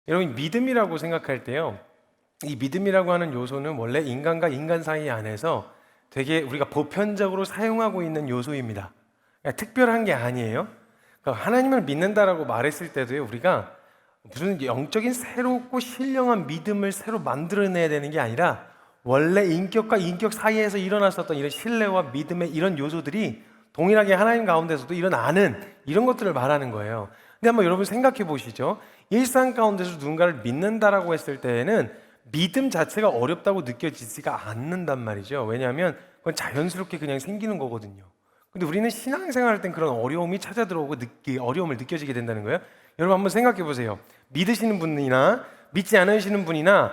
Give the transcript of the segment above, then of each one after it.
여러분, 믿음이라고 생각할 때요, 이 믿음이라고 하는 요소는 원래 인간과 인간 사이 안에서 되게 우리가 보편적으로 사용하고 있는 요소입니다. 그러니까 특별한 게 아니에요. 그러니까 하나님을 믿는다라고 말했을 때도요, 우리가 무슨 영적인 새롭고 신령한 믿음을 새로 만들어내야 되는 게 아니라 원래 인격과 인격 사이에서 일어났었던 이런 신뢰와 믿음의 이런 요소들이 동일하게 하나님 가운데서도 일어나는 이런 것들을 말하는 거예요. 근데 한번 여러분 생각해 보시죠. 일상 가운데서 누군가를 믿는다라고 했을 때에는 믿음 자체가 어렵다고 느껴지지가 않는단 말이죠. 왜냐하면 그건 자연스럽게 그냥 생기는 거거든요. 근데 우리는 신앙생활 할 땐 그런 어려움이 찾아 들어오고 어려움을 느껴지게 된다는 거예요. 여러분 한번 생각해 보세요. 믿으시는 분이나 믿지 않으시는 분이나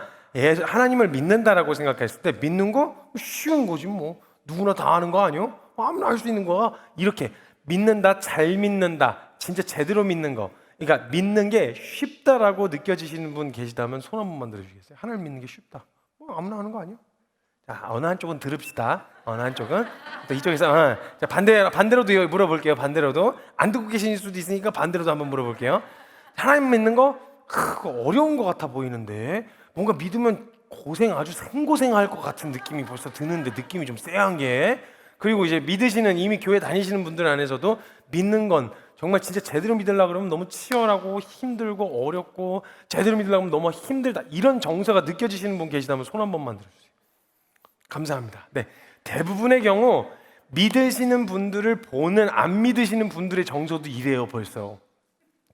하나님을 믿는다라고 생각했을 때 믿는 거 쉬운 거지 뭐. 누구나 다 아는 거 아니요? 아무나 할 수 있는 거야. 이렇게 믿는다, 잘 믿는다, 진짜 제대로 믿는 거. 그러니까 믿는 게 쉽다라고 느껴지시는 분 계시다면 손 한 번만 들어주시겠어요? 하나님 믿는 게 쉽다. 아무나 하는 거 아니야? 자, 어느 한쪽은 들읍시다. 어느 한쪽은 또 이쪽에서 자, 반대로도 물어볼게요. 반대로도 안 듣고 계실 수도 있으니까 반대로도 한번 물어볼게요. 하나님 믿는 거 어려운 것 같아 보이는데 뭔가 믿으면 아주 생고생할 것 같은 느낌이 벌써 드는데 느낌이 좀 쎄한 게, 그리고 이제 믿으시는 이미 교회 다니시는 분들 안에서도 믿는 건 정말 진짜 제대로 믿으려고 그러면 너무 치열하고 힘들고 어렵고 제대로 믿으려고 하면 너무 힘들다, 이런 정서가 느껴지시는 분 계시다면 손 한 번만 들어주세요. 감사합니다. 네, 대부분의 경우 믿으시는 분들을 보는 안 믿으시는 분들의 정서도 이래요. 벌써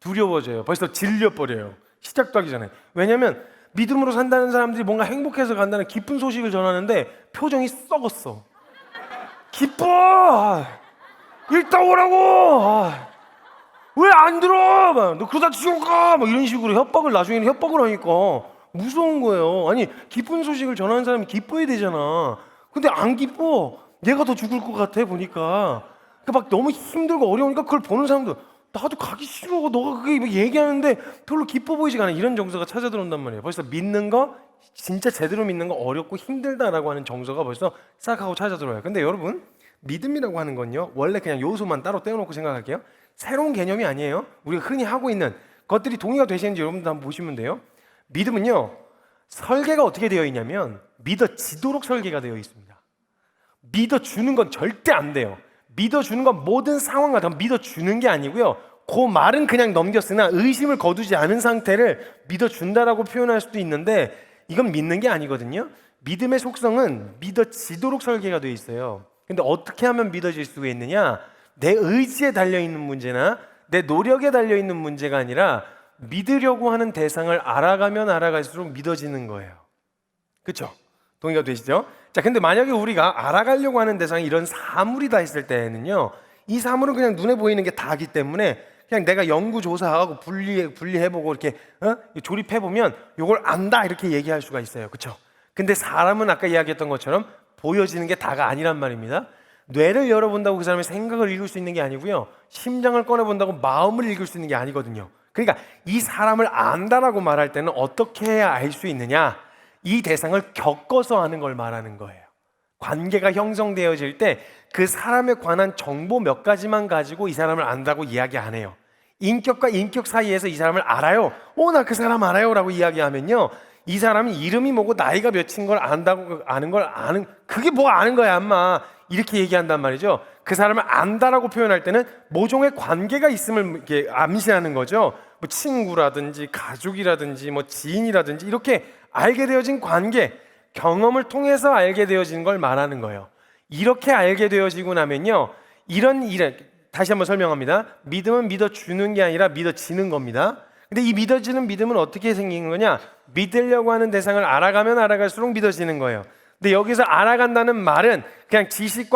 두려워져요. 벌써 질려버려요. 시작도 하기 전에. 왜냐하면 믿음으로 산다는 사람들이 뭔가 행복해서 간다는 기쁜 소식을 전하는데 표정이 썩었어. 기뻐! 일단 오라고! 왜 안 들어? 너 그러다 지옥 가! 막 이런 식으로 나중에는 협박을 하니까 무서운 거예요. 아니, 기쁜 소식을 전하는 사람이 기뻐야 되잖아. 근데 안 기뻐. 얘가 더 죽을 것 같아, 보니까. 막 너무 힘들고 어려우니까 그걸 보는 사람도 나도 가기 싫어. 너가 그게 얘기하는데 별로 기뻐 보이지가 않아. 이런 정서가 찾아 들어온단 말이에요. 벌써 믿는 거, 진짜 제대로 믿는 거 어렵고 힘들다라고 하는 정서가 벌써 싹 하고 찾아 들어와요. 근데 여러분, 믿음이라고 하는 건요, 원래 그냥 요소만 따로 떼어놓고 생각할게요. 새로운 개념이 아니에요. 우리가 흔히 하고 있는 것들이 동의가 되시는지 여러분들 한번 보시면 돼요. 믿음은요, 설계가 어떻게 되어 있냐면 믿어지도록 설계가 되어 있습니다. 믿어주는 건 절대 안 돼요. 믿어주는 건 모든 상황과 다 믿어주는 게 아니고요, 그 말은 그냥 넘겼으나 의심을 거두지 않은 상태를 믿어준다라고 표현할 수도 있는데 이건 믿는 게 아니거든요. 믿음의 속성은 믿어지도록 설계가 되어 있어요. 근데 어떻게 하면 믿어질 수가 있느냐? 내 의지에 달려있는 문제나 내 노력에 달려있는 문제가 아니라 믿으려고 하는 대상을 알아가면 알아갈수록 믿어지는 거예요. 그렇죠? 동의가 되시죠? 자, 근데 만약에 우리가 알아가려고 하는 대상이 이런 사물이다 했을 때는요, 이 사물은 그냥 눈에 보이는 게 다기 때문에 그냥 내가 연구 조사하고 분리해보고 이렇게 조립해보면 이걸 안다 이렇게 얘기할 수가 있어요. 그렇죠? 근데 사람은 아까 이야기했던 것처럼 보여지는 게 다가 아니란 말입니다. 뇌를 열어본다고 그 사람의 생각을 읽을 수 있는 게 아니고요, 심장을 꺼내본다고 마음을 읽을 수 있는 게 아니거든요. 그러니까 이 사람을 안다라고 말할 때는 어떻게 해야 알 수 있느냐? 이 대상을 겪어서 아는 걸 말하는 거예요. 관계가 형성되어질 때 그 사람에 관한 정보 몇 가지만 가지고 이 사람을 안다고 이야기 안 해요. 인격과 인격 사이에서 이 사람을 알아요. 나 그 사람 알아요 라고 이야기하면요, 이 사람이 이름이 뭐고 나이가 몇인 걸 안다고 아는 그게 뭐 아는 거야 엄마, 이렇게 얘기한단 말이죠. 그 사람을 안다라고 표현할 때는 모종의 관계가 있음을 이렇게 암시하는 거죠. 뭐 친구라든지 가족이라든지 뭐 지인이라든지 이렇게 알게 되어진 관계, 경험을 통해서 알게 되어진 걸 말하는 거예요. 이렇게 알게 되어지고 나면요, 다시 한번 설명합니다. 믿음은 믿어주는 게 아니라 믿어지는 겁니다. 근데 이 믿어지는 믿음은 어떻게 생기는 거냐? 믿으려고 하는 대상을 알아가면 알아갈수록 믿어지는 거예요. 근데 여기서 알아간다는 말은 그냥 지식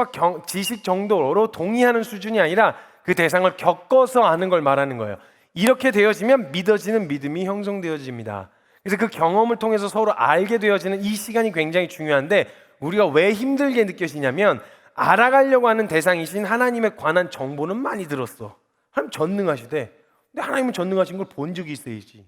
정도로 동의하는 수준이 아니라 그 대상을 겪어서 아는 걸 말하는 거예요. 이렇게 되어지면 믿어지는 믿음이 형성되어집니다. 그래서 그 경험을 통해서 서로 알게 되어지는 이 시간이 굉장히 중요한데, 우리가 왜 힘들게 느껴지냐면 알아가려고 하는 대상이신 하나님에 관한 정보는 많이 들었어. 하나님 전능하시대. 근데 하나님은 전능하신 걸 본 적이 있어야지.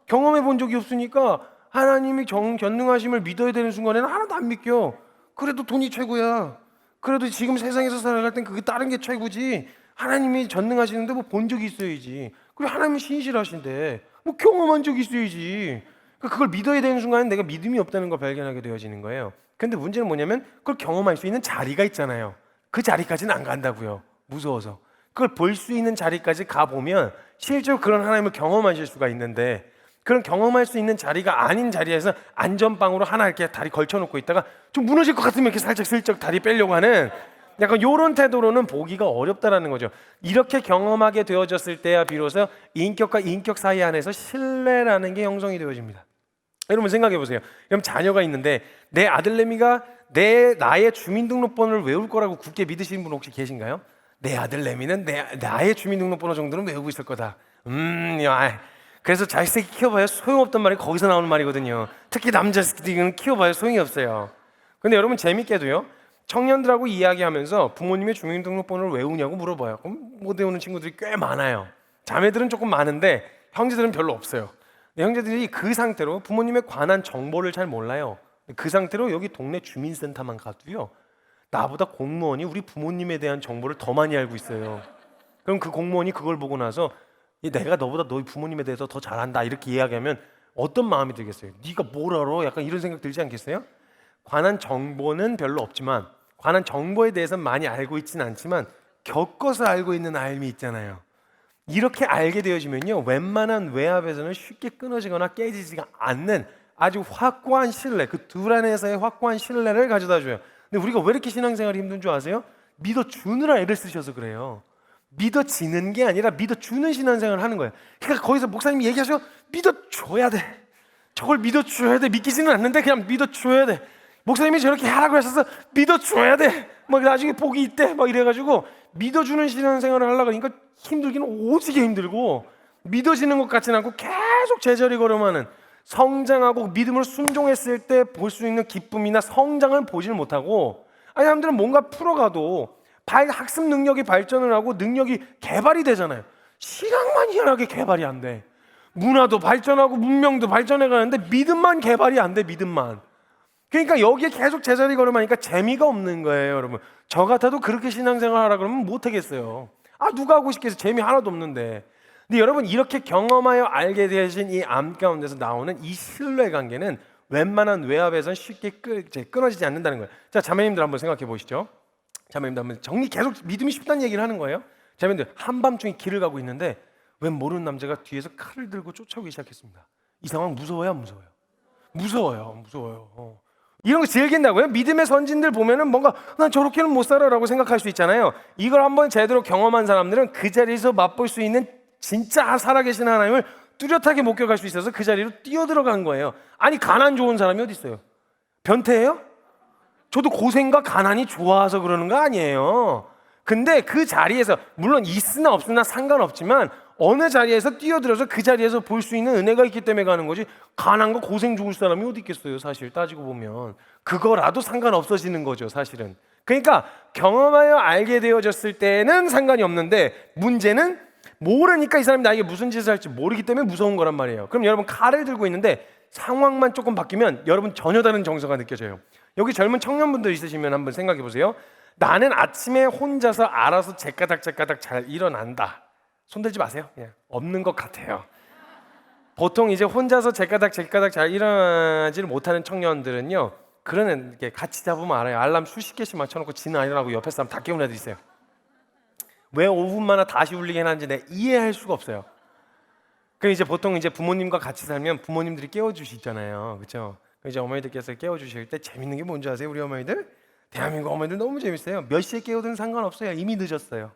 경험해 본 적이 없으니까 하나님이 전능하심을 믿어야 되는 순간에는 하나도 안 믿겨. 그래도 돈이 최고야. 그래도 지금 세상에서 살아갈 땐 그게 다른 게 최고지. 하나님이 전능하시는데 뭐 본 적이 있어야지. 그리고 하나님이 신실하신데 뭐 경험한 적이 있어야지. 그러니까 그걸 믿어야 되는 순간에 내가 믿음이 없다는 걸 발견하게 되어지는 거예요. 근데 문제는 뭐냐면 그걸 경험할 수 있는 자리가 있잖아요. 그 자리까지는 안 간다고요. 무서워서. 그걸 볼 수 있는 자리까지 가보면 실제로 그런 하나님을 경험하실 수가 있는데, 그런 경험할 수 있는 자리가 아닌 자리에서 안전빵으로 하나 이렇게 다리 걸쳐놓고 있다가 좀 무너질 것 같으면 이렇게 살짝 슬쩍 다리 빼려고 하는 약간 이런 태도로는 보기가 어렵다라는 거죠. 이렇게 경험하게 되어졌을 때야 비로소 인격과 인격 사이 안에서 신뢰라는 게 형성이 되어집니다. 여러분 생각해 보세요. 여러분 자녀가 있는데 내 아들내미가 나의 주민등록번호를 외울 거라고 굳게 믿으시는 분 혹시 계신가요? 내 아들내미는 나의 주민등록번호 정도는 외우고 있을 거다. 야. 그래서 자식새끼 키워봐야 소용없단 말이 거기서 나오는 말이거든요. 특히 남자새끼들은 키워봐야 소용이 없어요. 근데 여러분 재밌게도요, 청년들하고 이야기하면서 부모님의 주민등록번호를 외우냐고 물어봐요. 그럼 못 외우는 친구들이 꽤 많아요. 자매들은 조금 많은데 형제들은 별로 없어요. 형제들이 그 상태로 부모님에 관한 정보를 잘 몰라요. 그 상태로 여기 동네 주민센터만 가도요, 나보다 공무원이 우리 부모님에 대한 정보를 더 많이 알고 있어요. 그럼 그 공무원이 그걸 보고 나서 내가 너보다 너희 부모님에 대해서 더 잘한다 이렇게 이야기하면 어떤 마음이 들겠어요? 네가 뭘 알아? 약간 이런 생각 들지 않겠어요? 관한 정보는 별로 없지만, 관한 정보에 대해서 많이 알고 있지는 않지만 겪어서 알고 있는 알미 있잖아요. 이렇게 알게 되어지면요, 웬만한 외압에서는 쉽게 끊어지거나 깨지지가 않는 아주 확고한 신뢰, 그 둘 안에서의 확고한 신뢰를 가져다 줘요. 근데 우리가 왜 이렇게 신앙생활이 힘든 줄 아세요? 믿어주느라 애를 쓰셔서 그래요. 믿어지는 게 아니라 믿어주는 신앙생활을 하는 거예요. 그러니까 거기서 목사님이 얘기하셔, 믿어줘야 돼. 저걸 믿어줘야 돼. 믿기지는 않는데 그냥 믿어줘야 돼. 목사님이 저렇게 하라고 하셔서 믿어줘야 돼. 막 나중에 복이 있대. 막 이래가지고 믿어주는 신앙생활을 하려고 하니까 힘들기는 오지게 힘들고, 믿어지는 것 같지는 않고 계속 제자리 걸음하는, 성장하고 믿음으로 순종했을 때 볼 수 있는 기쁨이나 성장을 보지를 못하고, 사람들은 뭔가 풀어가도 학습 능력이 발전을 하고 능력이 개발이 되잖아요. 신앙만 희한하게 개발이 안 돼. 문화도 발전하고 문명도 발전해 가는데 믿음만 개발이 안 돼. 믿음만. 그러니까 여기에 계속 제자리 걸음하니까 재미가 없는 거예요. 여러분, 저 같아도 그렇게 신앙생활 하라 그러면 못하겠어요. 누가 하고 싶겠어요. 재미 하나도 없는데. 근데 여러분, 이렇게 경험하여 알게 되신 이 암 가운데서 나오는 이 신뢰관계는 웬만한 외압에선 쉽게 끊어지지 않는다는 거예요. 자, 자매님들 한번 생각해 보시죠. 자매님들 한번 계속 믿음이 쉽다는 얘기를 하는 거예요. 자매님들, 한밤중에 길을 가고 있는데 웬 모르는 남자가 뒤에서 칼을 들고 쫓아오기 시작했습니다. 이 상황 무서워요, 안 무서워요? 무서워요. 이런 거 즐긴다고요? 믿음의 선진들 보면은 뭔가 난 저렇게는 못 살아라고 생각할 수 있잖아요. 이걸 한번 제대로 경험한 사람들은 그 자리에서 맛볼 수 있는 진짜 살아계신 하나님을 뚜렷하게 목격할 수 있어서 그 자리로 뛰어들어간 거예요. 아니, 가난 좋은 사람이 어디 있어요? 변태예요? 저도 고생과 가난이 좋아서 그러는 거 아니에요. 근데 그 자리에서 물론 있으나 없으나 상관없지만 어느 자리에서 뛰어들어서 그 자리에서 볼 수 있는 은혜가 있기 때문에 가는 거지, 가난과 고생 좋을 사람이 어디 있겠어요. 사실 따지고 보면 그거라도 상관없어지는 거죠, 사실은. 그러니까 경험하여 알게 되어졌을 때는 상관이 없는데, 문제는 모르니까 이 사람이 나에게 무슨 짓을 할지 모르기 때문에 무서운 거란 말이에요. 그럼 여러분, 칼을 들고 있는데 상황만 조금 바뀌면 여러분 전혀 다른 정서가 느껴져요. 여기 젊은 청년분들 있으시면 한번 생각해 보세요. 나는 아침에 혼자서 알아서 제까닥 잘 일어난다. 손들지 마세요. 그냥 없는 것 같아요. 보통 이제 혼자서 제까닥 잘 일어나지를 못하는 청년들은요, 그런 게 같이 잡으면 알아요. 알람 수십 개씩 맞춰놓고 지는 안 일어나고 옆에 사람 다 깨우는 애들 있어요. 왜 5분마다 다시 울리게 하는지 내가 이해할 수가 없어요. 그럼 이제 보통 이제 부모님과 같이 살면 부모님들이 깨워주시잖아요, 그렇죠? 이제 어머니들께서 깨워주실 때 재밌는 게 뭔지 아세요? 우리 어머니들? 대한민국 어머니들 너무 재밌어요. 몇 시에 깨우든 상관없어요. 이미 늦었어요.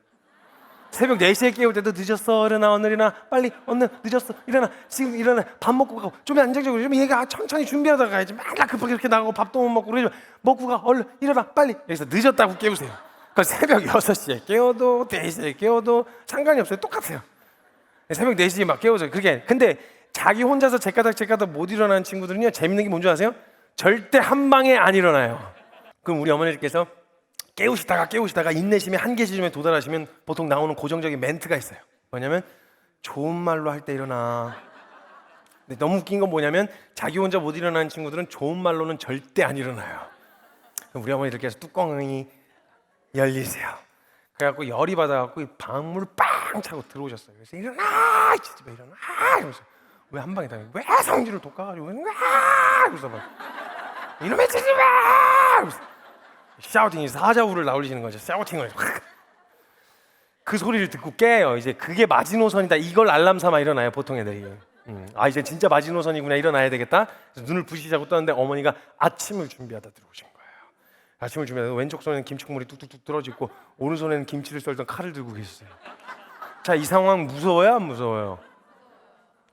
새벽 4시에 깨울 때도 늦었어. 일어나, 오늘 일어나. 빨리, 오늘 늦었어. 일어나. 지금 일어나. 밥 먹고 가고. 좀 안정적으로. 좀 얘가 천천히 준비하다가 가야지. 막 급하게 이렇게 나가고 밥도 못 먹고 그러지. 먹고 가. 얼른 일어나. 빨리. 여기서 늦었다고 깨우세요. 그 새벽 6시에 깨워도 4시에 깨워도 상관이 없어요. 똑같아요. 새벽 4시에 막 깨워줘요. 그게. 근데 자기 혼자서 제까닥 못 일어나는 친구들은요, 재밌는 게 뭔지 아세요? 절대 한 방에 안 일어나요. 그럼 우리 어머니들께서 깨우시다가 인내심의 한계 지점에 도달하시면 보통 나오는 고정적인 멘트가 있어요. 뭐냐면, 좋은 말로 할 때 일어나. 근데 너무 웃긴 건 뭐냐면, 자기 혼자 못 일어나는 친구들은 좋은 말로는 절대 안 일어나요. 그럼 우리 어머니들께서 뚜껑이 열리세요. 그래갖고 열이 받아갖고 방문을 빵 차고 들어오셨어요. 그래서 일어나! 집에 일어나! 이러면서 왜 한 방에 당해? 왜 성질을 돋가가지고 그래서 막 이놈의 치지 마! 샤우팅이 사자우를 나올리시는 거죠. 샤우팅을 그 소리를 듣고 깨요. 이제 그게 마지노선이다. 이걸 알람 삼아 일어나요. 보통 애들이. 이제 진짜 마지노선이구나. 일어나야 되겠다. 그래서 눈을 부시자고 떴는데 어머니가 아침을 준비하다 들어오신 거예요. 아침을 준비하다 왼쪽 손에는 김치국물이 뚝뚝뚝 떨어지고 오른손에는 김치를 썰던 칼을 들고 계셨어요. 자, 이 상황 무서워요? 안 무서워요?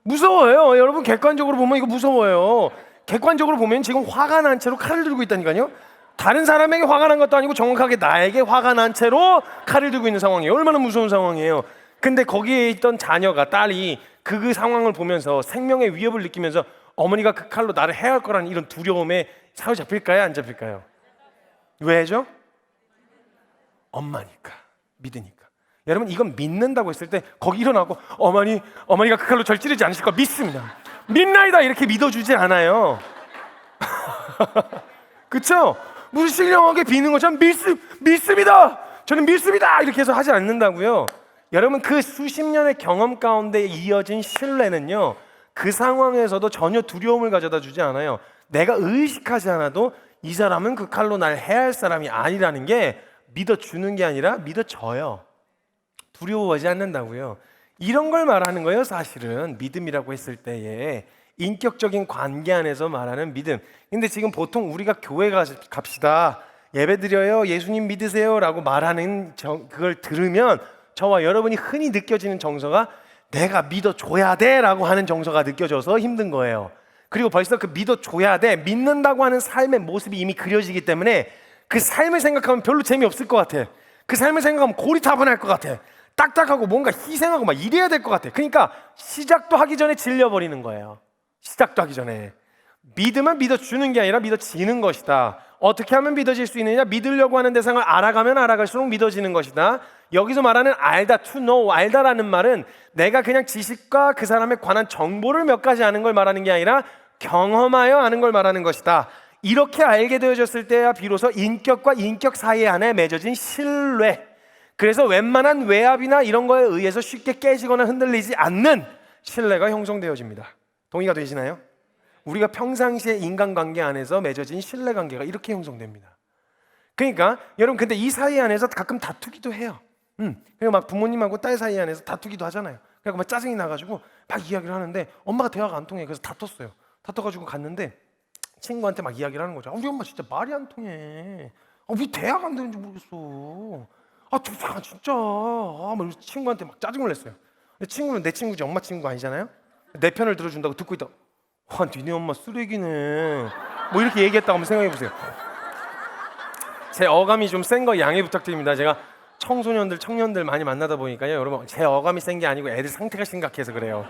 무서워요. 여러분 객관적으로 보면 이거 무서워요. 객관적으로 보면 지금 화가 난 채로 칼을 들고 있다니까요. 다른 사람에게 화가 난 것도 아니고 정확하게 나에게 화가 난 채로 칼을 들고 있는 상황이에요. 얼마나 무서운 상황이에요. 근데 거기에 있던 자녀가, 딸이 그 상황을 보면서 생명의 위협을 느끼면서 어머니가 그 칼로 나를 해할 거라는 이런 두려움에 사로잡힐까요? 안 잡힐까요? 왜죠? 엄마니까, 믿으니까. 여러분 이건 믿는다고 했을 때 거기 일어나고 어머니가 그 칼로 절 찌르지 않으실 거 믿습니다. 믿나이다 이렇게 믿어주지 않아요. 그쵸? 무슨 신령하게 비는 것처럼 믿습니다. 저는 믿습니다. 이렇게 해서 하지 않는다고요. 여러분 그 수십 년의 경험 가운데 이어진 신뢰는요, 그 상황에서도 전혀 두려움을 가져다 주지 않아요. 내가 의식하지 않아도 이 사람은 그 칼로 날 해할 사람이 아니라는 게 믿어주는 게 아니라 믿어져요. 두려워하지 않는다고요. 이런 걸 말하는 거예요. 사실은 믿음이라고 했을 때에 인격적인 관계 안에서 말하는 믿음. 근데 지금 보통 우리가 교회 갑시다, 예배드려요, 예수님 믿으세요 라고 말하는 그걸 들으면 저와 여러분이 흔히 느껴지는 정서가 내가 믿어줘야 돼 라고 하는 정서가 느껴져서 힘든 거예요. 그리고 벌써 그 믿어줘야 돼, 믿는다고 하는 삶의 모습이 이미 그려지기 때문에 그 삶을 생각하면 별로 재미없을 것 같아. 그 삶을 생각하면 고리타분할 것 같아. 딱딱하고 뭔가 희생하고 막 이래야 될 것 같아. 그러니까 시작도 하기 전에 질려버리는 거예요. 시작도 하기 전에. 믿음은 믿어주는 게 아니라 믿어지는 것이다. 어떻게 하면 믿어질 수 있느냐? 믿으려고 하는 대상을 알아가면 알아갈수록 믿어지는 것이다. 여기서 말하는 알다, to know, 알다라는 말은 내가 그냥 지식과 그 사람에 관한 정보를 몇 가지 아는 걸 말하는 게 아니라 경험하여 아는 걸 말하는 것이다. 이렇게 알게 되어졌을 때야 비로소 인격과 인격 사이 안에 맺어진 신뢰, 그래서 웬만한 외압이나 이런 거에 의해서 쉽게 깨지거나 흔들리지 않는 신뢰가 형성되어집니다. 동의가 되시나요? 우리가 평상시에 인간관계 안에서 맺어진 신뢰관계가 이렇게 형성됩니다. 그러니까 여러분 근데 이 사이 안에서 가끔 다투기도 해요. 그러니까 막 부모님하고 딸 사이 안에서 다투기도 하잖아요. 그러니까 막 짜증이 나가지고 막 이야기를 하는데 엄마가 대화가 안 통해. 그래서 다퉜어요. 다퉈가지고 갔는데 친구한테 막 이야기를 하는 거죠. 우리 엄마 진짜 말이 안 통해. 왜 대화가 안 되는지 모르겠어. 진짜. 막 친구한테 막 짜증을 냈어요. 근데 친구는 내 친구지 엄마 친구가 아니잖아요. 내 편을 들어준다고 듣고 있다. 와, 니네 엄마 쓰레기네. 뭐 이렇게 얘기했다고 한번 생각해 보세요. 제 어감이 좀 센 거 양해 부탁드립니다. 제가 청년들 많이 만나다 보니까요, 여러분 제 어감이 센 게 아니고 애들 상태가 심각해서 그래요.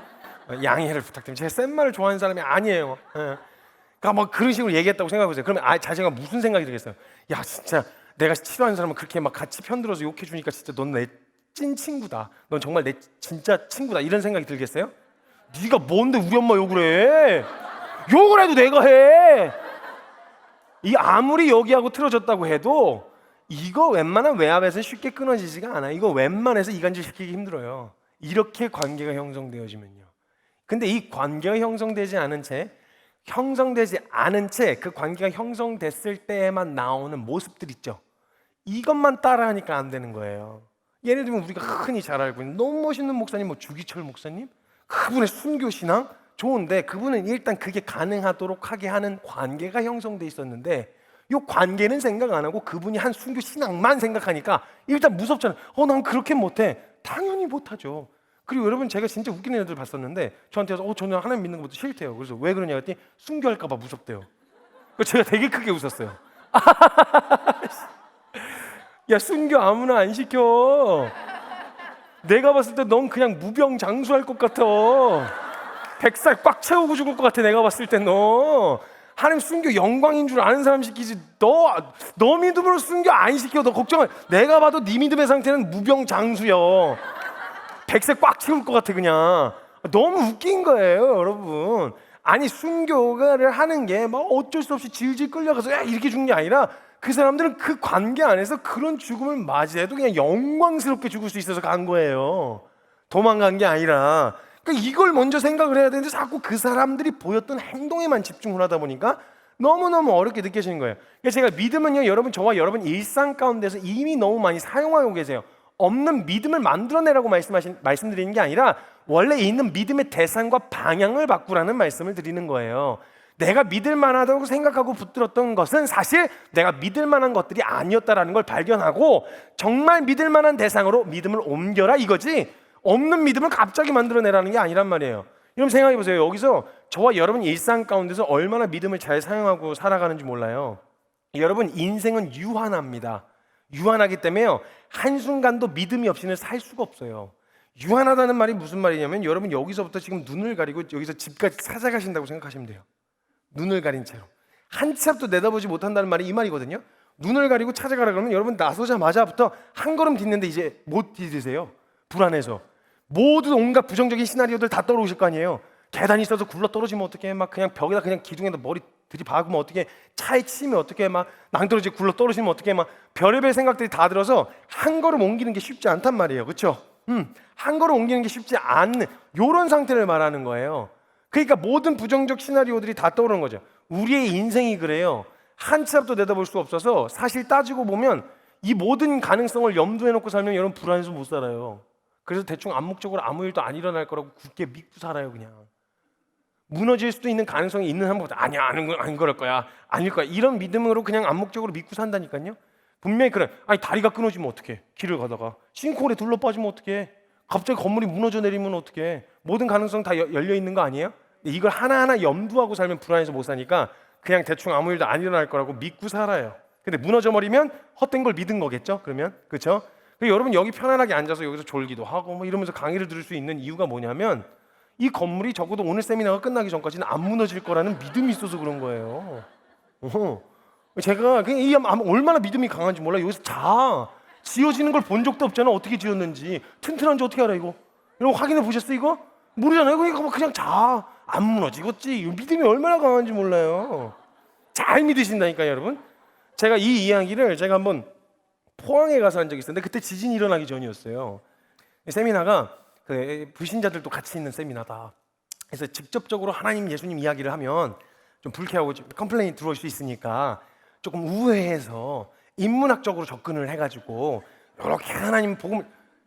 양해를 부탁드립니다. 제가 센 말을 좋아하는 사람이 아니에요. 그러니까 막 그런 식으로 얘기했다고 생각해 보세요. 그러면 자신가 무슨 생각이 들겠어요? 야, 진짜 내가 싫어하는 사람은 그렇게 막 같이 편들어서 욕해 주니까 진짜 넌 내 찐 친구다. 넌 정말 내 진짜 친구다. 이런 생각이 들겠어요? 네가 뭔데 우리 엄마 욕을 해? 욕을 해도 내가 해. 이 아무리 여기하고 틀어졌다고 해도 이거 웬만한 외압에서 쉽게 끊어지지가 않아요. 이거 웬만해서 이간질 시키기 힘들어요. 이렇게 관계가 형성되어지면요. 근데 이 관계가 형성되지 않은 채 그 관계가 형성됐을 때에만 나오는 모습들 있죠. 이것만 따라하니까 안 되는 거예요. 예를 들면 우리가 흔히 잘 알고 있는 너무 멋있는 목사님, 뭐 주기철 목사님, 그분의 순교 신앙 좋은데 그분은 일단 그게 가능하도록 하게 하는 관계가 형성돼 있었는데 이 관계는 생각 안 하고 그분이 한 순교 신앙만 생각하니까 일단 무섭잖아요. 난 그렇게 못해. 당연히 못하죠. 그리고 여러분 제가 진짜 웃기는 애들 봤었는데 저한테 와서 저는 하나님 믿는 것도 싫대요. 그래서 왜 그러냐 했더니 순교할까 봐 무섭대요. 제가 되게 크게 웃었어요. 야, 순교 아무나 안 시켜. 내가 봤을 때 넌 그냥 무병장수할 것 같아. 100살 꽉 채우고 죽을 것 같아. 내가 봤을 때 너 하나님 순교 영광인 줄 아는 사람 시키지. 너 믿음으로 순교 안 시켜. 너 걱정을. 내가 봐도 네 믿음의 상태는 무병장수요. 100세 꽉 채울 것 같아. 그냥 너무 웃긴 거예요, 여러분. 아니 순교를 하는 게 막 어쩔 수 없이 질질 끌려가서 야 이렇게 죽는 게 아니라 그 사람들은 그 관계 안에서 그런 죽음을 맞이해도 그냥 영광스럽게 죽을 수 있어서 간 거예요. 도망간 게 아니라. 그러니까 이걸 먼저 생각을 해야 되는데 자꾸 그 사람들이 보였던 행동에만 집중을 하다 보니까 너무너무 어렵게 느껴지는 거예요. 그러니까 제가 믿음은요, 여러분, 저와 여러분 일상 가운데서 이미 너무 많이 사용하고 계세요. 없는 믿음을 만들어내라고 말씀드리는 게 아니라 원래 있는 믿음의 대상과 방향을 바꾸라는 말씀을 드리는 거예요. 내가 믿을 만하다고 생각하고 붙들었던 것은 사실 내가 믿을 만한 것들이 아니었다라는 걸 발견하고 정말 믿을 만한 대상으로 믿음을 옮겨라 이거지, 없는 믿음을 갑자기 만들어내라는 게 아니란 말이에요. 여러분 생각해 보세요. 여기서 저와 여러분 일상 가운데서 얼마나 믿음을 잘 사용하고 살아가는지 몰라요. 여러분 인생은 유한합니다. 유한하기 때문에요, 한순간도 믿음이 없이는 살 수가 없어요. 유한하다는 말이 무슨 말이냐면 여러분 여기서부터 지금 눈을 가리고 여기서 집까지 찾아가신다고 생각하시면 돼요. 눈을 가린 채로 한 치 앞도 내다보지 못한다는 말이 이 말이거든요. 눈을 가리고 찾아가라 그러면 여러분 나서자마자부터 한 걸음 딛는데 이제 못 디디세요. 불안해서 모두 온갖 부정적인 시나리오들 다 떠오르실 거 아니에요. 계단이 있어서 굴러 떨어지면 어떡해, 막 그냥 벽에다 그냥 기둥에다 머리 들이박으면 어떡해, 차에 치면 어떡해, 막 낭떠러지 굴러 떨어지면 어떡해, 막 별의별 생각들이 다 들어서 한 걸음 옮기는 게 쉽지 않단 말이에요. 그렇죠? 한 걸음 옮기는 게 쉽지 않는 이런 상태를 말하는 거예요. 그러니까 모든 부정적 시나리오들이 다 떠오르는 거죠. 우리의 인생이 그래요. 한 치 앞도 내다볼 수 없어서 사실 따지고 보면 이 모든 가능성을 염두에 놓고 살면 여러분 불안해서 못 살아요. 그래서 대충 암묵적으로 아무 일도 안 일어날 거라고 굳게 믿고 살아요. 그냥 무너질 수도 있는 가능성이 있는 한보다 아니야, 아닌 그럴 거야, 아닐 거야, 이런 믿음으로 그냥 암묵적으로 믿고 산다니까요. 분명히 그래. 아니 다리가 끊어지면 어떡해, 길을 가다가 싱크홀에 둘러 빠지면 어떡해, 갑자기 건물이 무너져 내리면 어떡해, 모든 가능성 다 열려 있는 거 아니에요? 이걸 하나하나 염두하고 살면 불안해서 못 사니까 그냥 대충 아무 일도 안 일어날 거라고 믿고 살아요. 근데 무너져 버리면 헛된 걸 믿은 거겠죠? 그러면 그렇죠? 여러분 여기 편안하게 앉아서 여기서 졸기도 하고 뭐 이러면서 강의를 들을 수 있는 이유가 뭐냐면 이 건물이 적어도 오늘 세미나가 끝나기 전까지는 안 무너질 거라는 믿음이 있어서 그런 거예요. 제가 그냥 이 얼마나 믿음이 강한지 몰라. 여기서 지어지는 걸 본 적도 없잖아. 어떻게 지었는지, 튼튼한지 어떻게 알아 이거? 이거 확인해 보셨어 이거? 모르잖아요. 그러니까 그냥 안 무너지겠지. 믿음이 얼마나 강한지 몰라요. 잘 믿으신다니까요, 여러분. 제가 이 이야기를 제가 한번 포항에 가서 한 적이 있었는데 그때 지진이 일어나기 전이었어요. 세미나가 그 불신자들도 같이 있는 세미나다. 그래서 직접적으로 하나님, 예수님 이야기를 하면 좀 불쾌하고 좀 컴플레인이 들어올 수 있으니까 조금 우회해서 인문학적으로 접근을 해가지고 이렇게 하나님 복음,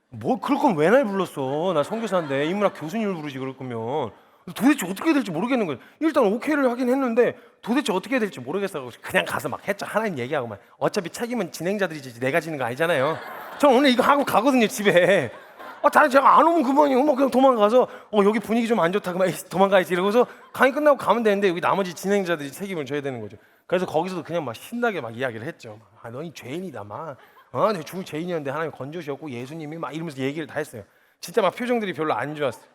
뭐 그럴 거면 왜 날 불렀어? 나 선교사인데 인문학 교수님을 부르지 그럴 거면. 도대체 어떻게 될지 모르겠는 거예요. 일단 오케이를 하긴 했는데 도대체 어떻게 될지 모르겠어. 그냥 가서 막 했죠. 하나님 얘기하고 막. 어차피 책임은 진행자들이지 내가 지는 거 아니잖아요. 저는 오늘 이거 하고 가거든요, 집에. 다른 제가 안 오면 그만이요. 뭐 그냥 도망가서 여기 분위기 좀 안 좋다, 그만 도망가야지 이러고서 강의 끝나고 가면 되는데 여기 나머지 진행자들이 책임을 져야 되는 거죠. 그래서 거기서도 그냥 막 신나게 막 이야기를 했죠. 너희 죄인이다 막. 내가 죽을 죄인이었는데 하나님 건져주셨고 예수님이 막 이러면서 얘기를 다 했어요. 진짜 막 표정들이 별로 안 좋았어요.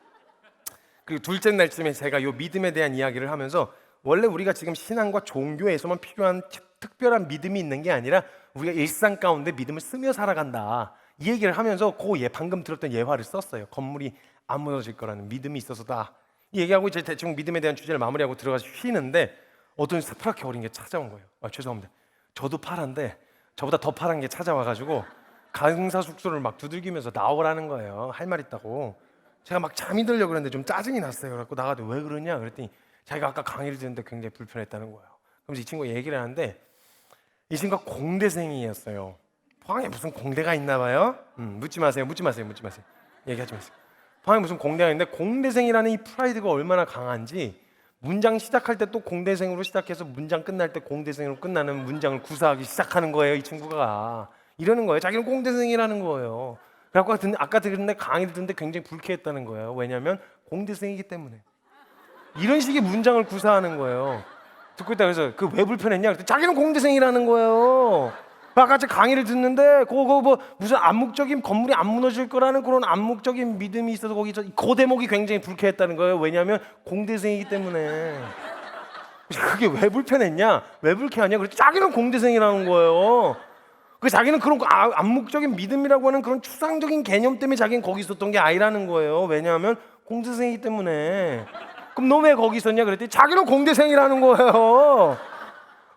그리고 둘째 날쯤에 제가 요 믿음에 대한 이야기를 하면서 원래 우리가 지금 신앙과 종교에서만 필요한 특별한 믿음이 있는 게 아니라 우리가 일상 가운데 믿음을 쓰며 살아간다, 이 얘기를 하면서 방금 들었던 예화를 썼어요. 건물이 안 무너질 거라는 믿음이 있어서다. 이 얘기하고 이제 대충 믿음에 대한 주제를 마무리하고 들어가서 쉬는데 어떤 새파랗게 어린 게 찾아온 거예요. 죄송합니다. 저도 파란데 저보다 더 파란 게 찾아와가지고 강사 숙소를 막 두들기면서 나오라는 거예요. 할 말 있다고. 제가 막 잠이 들려고 그랬는데 좀 짜증이 났어요. 그래서 나가도 왜 그러냐 그랬더니 자기가 아까 강의를 듣는데 굉장히 불편했다는 거예요. 그래서 이 친구가 얘기를 하는데 이 친구가 공대생이었어요. 포항에 무슨 공대가 있나 봐요. 묻지 마세요. 얘기하지 마세요. 포항에 무슨 공대가 있는데 공대생이라는 이 프라이드가 얼마나 강한지 문장 시작할 때 또 공대생으로 시작해서 문장 끝날 때 공대생으로 끝나는 문장을 구사하기 시작하는 거예요. 이 친구가 이러는 거예요. 자기는 공대생이라는 거예요. 그래갖고 아까 듣는데 강의를 듣는데 굉장히 불쾌했다는 거예요. 왜냐하면 공대생이기 때문에 이런 식의 문장을 구사하는 거예요. 듣고 있다 그래서 그 왜 불편했냐 그랬더니 자기는 공대생이라는 거예요. 아까 강의를 듣는데 그거 뭐 무슨 암묵적인 건물이 안 무너질 거라는 그런 암묵적인 믿음이 있어서 거기서 그 대목이 굉장히 불쾌했다는 거예요. 왜냐하면 공대생이기 때문에. 그게 왜 불편했냐? 왜 불쾌하냐? 그랬더니 자기는 공대생이라는 거예요. 그 자기는 그런 암묵적인 믿음이라고 하는 그런 추상적인 개념 때문에 자기는 거기 있었던 게 아니라는 거예요. 왜냐하면 공대생이기 때문에. 그럼 너 왜 거기 있었냐 그랬더니 자기는 공대생이라는 거예요.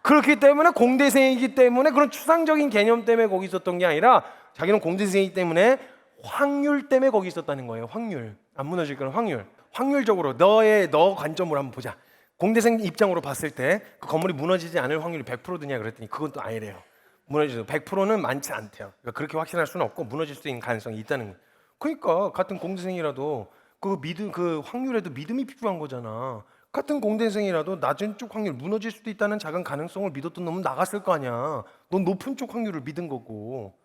그렇기 때문에 공대생이기 때문에 그런 추상적인 개념 때문에 거기 있었던 게 아니라 자기는 공대생이기 때문에 확률 때문에 거기 있었다는 거예요. 확률. 안 무너질 거는 확률. 확률적으로 너 관점으로 한번 보자. 공대생 입장으로 봤을 때 그 건물이 무너지지 않을 확률이 100%드냐 그랬더니 그건 또 아니래요. 무너지죠. 100%는 많지 않대요. 그러니까 그렇게 확신할 수는 없고 무너질 수 있는 가능성이 있다는 거예요. 그러니까 같은 공대생이라도 그 확률에도 믿음이 필요한 거잖아. 같은 공대생이라도 낮은 쪽 확률, 무너질 수도 있다는 작은 가능성을 믿었던 놈은 나갔을 거 아니야. 넌 높은 쪽 확률을 믿은 거고.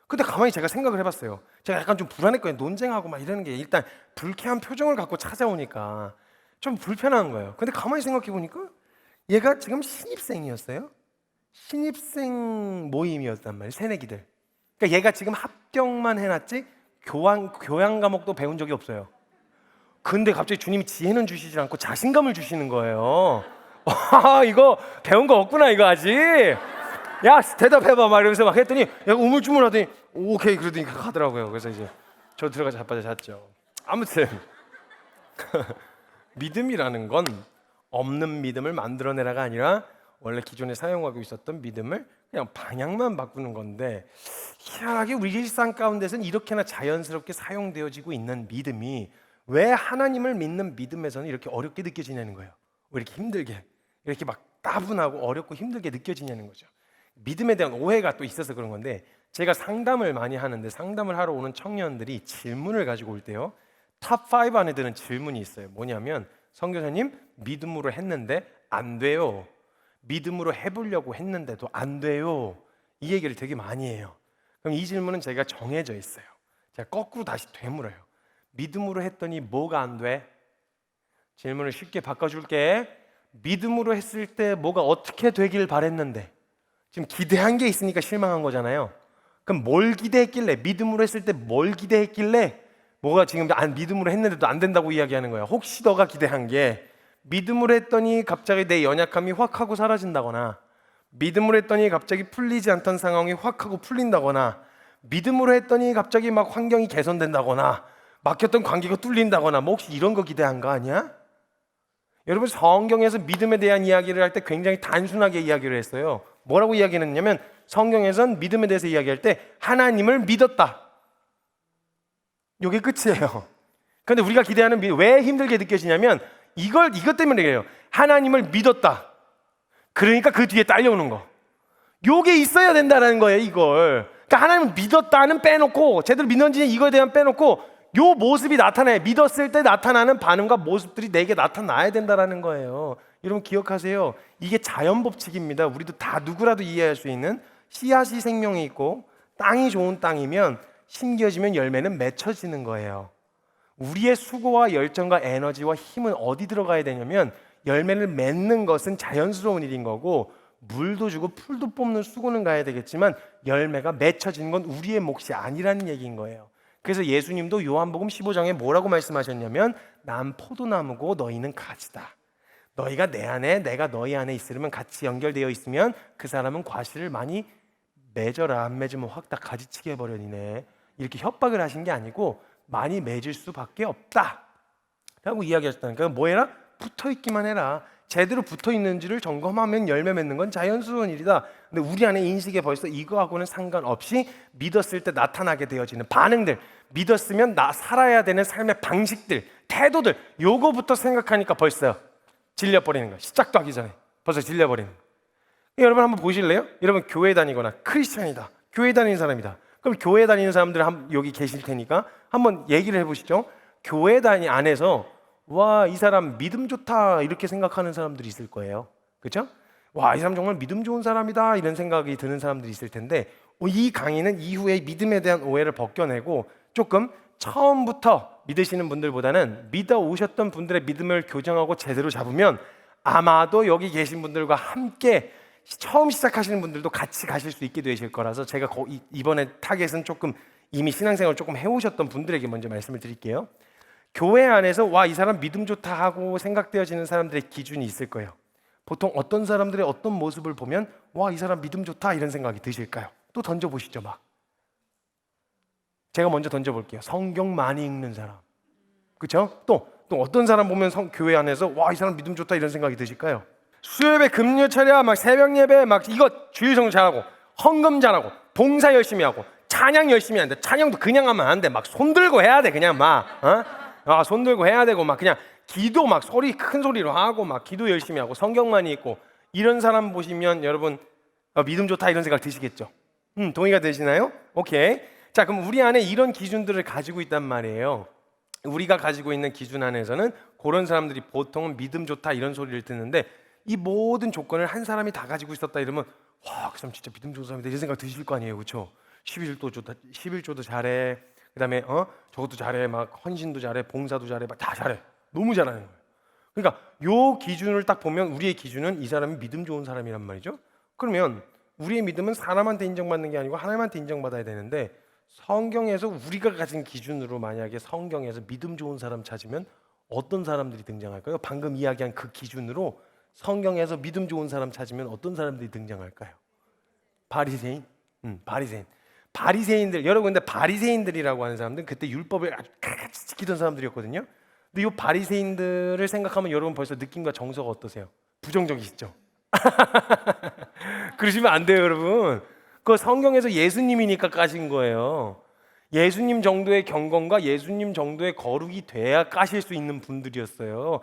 근데 가만히 제가 생각을 해봤어요. 제가 약간 좀 불안했거든요. 논쟁하고 막 이러는 게 일단 불쾌한 표정을 갖고 찾아오니까 좀 불편한 거예요. 근데 가만히 생각해 보니까 얘가 지금 신입생이었어요. 신입생 모임이었단 말이에요. 새내기들. 그러니까 얘가 지금 합격만 해놨지 교양 과목도 배운 적이 없어요. 근데 갑자기 주님이 지혜는 주시지 않고 자신감을 주시는 거예요. 이거 배운 거 없구나 이거 아직. 야 대답해봐 막 이러면서 막 했더니 얘가 우물쭈물하더니 오케이 그러더니 가더라고요. 그래서 이제 저 들어가서 자빠져 잤죠. 아무튼 믿음이라는 건 없는 믿음을 만들어내라가 아니라 원래 기존에 사용하고 있었던 믿음을 그냥 방향만 바꾸는 건데 희한하게 우리 일상 가운데서는 이렇게나 자연스럽게 사용되어지고 있는 믿음이 왜 하나님을 믿는 믿음에서는 이렇게 어렵게 느껴지냐는 거예요. 왜 이렇게 힘들게 이렇게 막 따분하고 어렵고 힘들게 느껴지냐는 거죠. 믿음에 대한 오해가 또 있어서 그런 건데 제가 상담을 많이 하는데 상담을 하러 오는 청년들이 질문을 가지고 올 때요. 탑5 안에 드는 질문이 있어요. 뭐냐면 선교사님 믿음으로 했는데 안 돼요. 믿음으로 해보려고 했는데도 안 돼요. 이 얘기를 되게 많이 해요. 그럼 이 질문은 제가 정해져 있어요. 제가 거꾸로 다시 되물어요. 믿음으로 했더니 뭐가 안 돼? 질문을 쉽게 바꿔줄게. 믿음으로 했을 때 뭐가 어떻게 되길 바랬는데 지금 기대한 게 있으니까 실망한 거잖아요. 그럼 뭘 기대했길래 믿음으로 했을 때 뭘 기대했길래 뭐가 지금 믿음으로 했는데도 안 된다고 이야기하는 거야. 혹시 너가 기대한 게 믿음으로 했더니 갑자기 내 연약함이 확 하고 사라진다거나 믿음으로 했더니 갑자기 풀리지 않던 상황이 확 하고 풀린다거나 믿음으로 했더니 갑자기 막 환경이 개선된다거나 막혔던 관계가 뚫린다거나 뭐 혹시 이런 거 기대한 거 아니야? 여러분 성경에서 믿음에 대한 이야기를 할 때 굉장히 단순하게 이야기를 했어요. 뭐라고 이야기했냐면 성경에선 믿음에 대해서 이야기할 때 하나님을 믿었다. 이게 끝이에요. 그런데 우리가 기대하는 믿음 왜 힘들게 느껴지냐면 이것 때문에 그래요. 하나님을 믿었다. 그러니까 그 뒤에 딸려오는 거. 요게 있어야 된다는 거예요, 이걸. 그러니까 하나님을 믿었다는 빼놓고 제대로 믿는지 이거에 대한 빼놓고 요 모습이 나타나요. 믿었을 때 나타나는 반응과 모습들이 내게 나타나야 된다는 거예요. 여러분 기억하세요. 이게 자연 법칙입니다. 우리도 다 누구라도 이해할 수 있는 씨앗이 생명이 있고 땅이 좋은 땅이면 심겨지면 열매는 맺혀지는 거예요. 우리의 수고와 열정과 에너지와 힘은 어디 들어가야 되냐면 열매를 맺는 것은 자연스러운 일인 거고 물도 주고 풀도 뽑는 수고는 가야 되겠지만 열매가 맺혀지는 건 우리의 몫이 아니라는 얘기인 거예요. 그래서 예수님도 요한복음 15장에 뭐라고 말씀하셨냐면 난 포도나무고 너희는 가지다. 너희가 내 안에 내가 너희 안에 있으면 같이 연결되어 있으면 그 사람은 과실을 많이 맺어라. 안 맺으면 확 다 가지치게 해버려니네. 이렇게 협박을 하신 게 아니고 많이 맺을 수밖에 없다 라고 이야기하셨다니까요. 뭐 해라? 붙어있기만 해라. 제대로 붙어있는지를 점검하면 열매 맺는 건 자연스러운 일이다. 근데 우리 안에 인식에 벌써 이거하고는 상관없이 믿었을 때 나타나게 되어지는 반응들, 믿었으면 살아야 되는 삶의 방식들, 태도들, 요거부터 생각하니까 벌써 질려버리는 거야. 시작도 하기 전에 벌써 질려버리는 거야. 여러분 한번 보실래요? 여러분 교회 다니거나 크리스찬이다, 교회 다니는 사람이다. 그럼 교회 다니는 사람들 여기 계실 테니까 한번 얘기를 해보시죠. 교회 안에서 와, 이 사람 믿음 좋다 이렇게 생각하는 사람들이 있을 거예요. 그렇죠? 와, 이 사람 정말 믿음 좋은 사람이다 이런 생각이 드는 사람들이 있을 텐데 이 강의는 이후에 믿음에 대한 오해를 벗겨내고 조금 처음부터 믿으시는 분들보다는 믿어 오셨던 분들의 믿음을 교정하고 제대로 잡으면 아마도 여기 계신 분들과 함께 처음 시작하시는 분들도 같이 가실 수 있게 되실 거라서 제가 이번에 타겟은 조금 이미 신앙생활을 조금 해오셨던 분들에게 먼저 말씀을 드릴게요. 교회 안에서 와, 이 사람 믿음 좋다 하고 생각되어지는 사람들의 기준이 있을 거예요. 보통 어떤 사람들의 어떤 모습을 보면 와, 이 사람 믿음 좋다 이런 생각이 드실까요? 또 던져보시죠. 막 제가 먼저 던져볼게요. 성경 많이 읽는 사람, 그렇죠? 또 어떤 사람 보면 교회 안에서 와, 이 사람 믿음 좋다 이런 생각이 드실까요? 수요예배, 금요 차례, 막 새벽 예배, 막 이거 주일성 잘하고 헌금 잘하고 봉사 열심히 하고 찬양 열심히 하는데 찬양도 그냥 하면 안 돼. 막 손 들고 해야 돼. 그냥 막 손 들고 해야 되고 막 그냥 기도 막 큰 소리로 하고 막 기도 열심히 하고 성경만이 있고 이런 사람 보시면 여러분 믿음 좋다 이런 생각 드시겠죠? 동의가 되시나요? 오케이. 자, 그럼 우리 안에 이런 기준들을 가지고 있단 말이에요. 우리가 가지고 있는 기준 안에서는 그런 사람들이 보통은 믿음 좋다 이런 소리를 듣는데 이 모든 조건을 한 사람이 다 가지고 있었다 이러면 와, 그 사람 진짜 믿음 좋은 사람이다 이런 생각 드실 거 아니에요, 그렇죠? 11조도 잘해. 그다음에 저것도 잘해, 막 헌신도 잘해, 봉사도 잘해, 막 다 잘해. 너무 잘하는 거예요. 그러니까 요 기준을 딱 보면 우리의 기준은 이 사람이 믿음 좋은 사람이란 말이죠. 그러면 우리의 믿음은 사람한테 인정받는 게 아니고 하나님한테 인정받아야 되는데 성경에서 우리가 가진 기준으로 만약에 성경에서 믿음 좋은 사람 찾으면 어떤 사람들이 등장할까요? 방금 이야기한 그 기준으로 성경에서 믿음 좋은 사람 찾으면 어떤 사람들이 등장할까요? 바리새인. 바리새인. 바리새인들, 여러분 근데 바리새인들이라고 하는 사람들은 그때 율법을 아주 같이 지키던 사람들이었거든요. 근데 이 바리새인들을 생각하면 여러분 벌써 느낌과 정서가 어떠세요? 부정적이시죠? 그러시면 안 돼요, 여러분. 그거 성경에서 예수님이니까 까신 거예요. 예수님 정도의 경건과 예수님 정도의 거룩이 돼야 까실 수 있는 분들이었어요.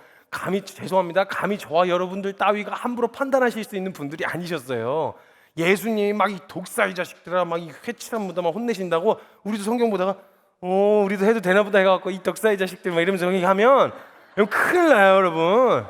죄송합니다. 감히 저와 여러분들 따위가 함부로 판단하실 수 있는 분들이 아니셨어요. 예수님이 막 이 독사의 자식들아 막 이 회칠한 무덤만 혼내신다고 우리도 성경 보다가 우리도 해도 되나 보다 해갖고 이 독사의 자식들 막 이러면서 하면 큰일 나요, 여러분.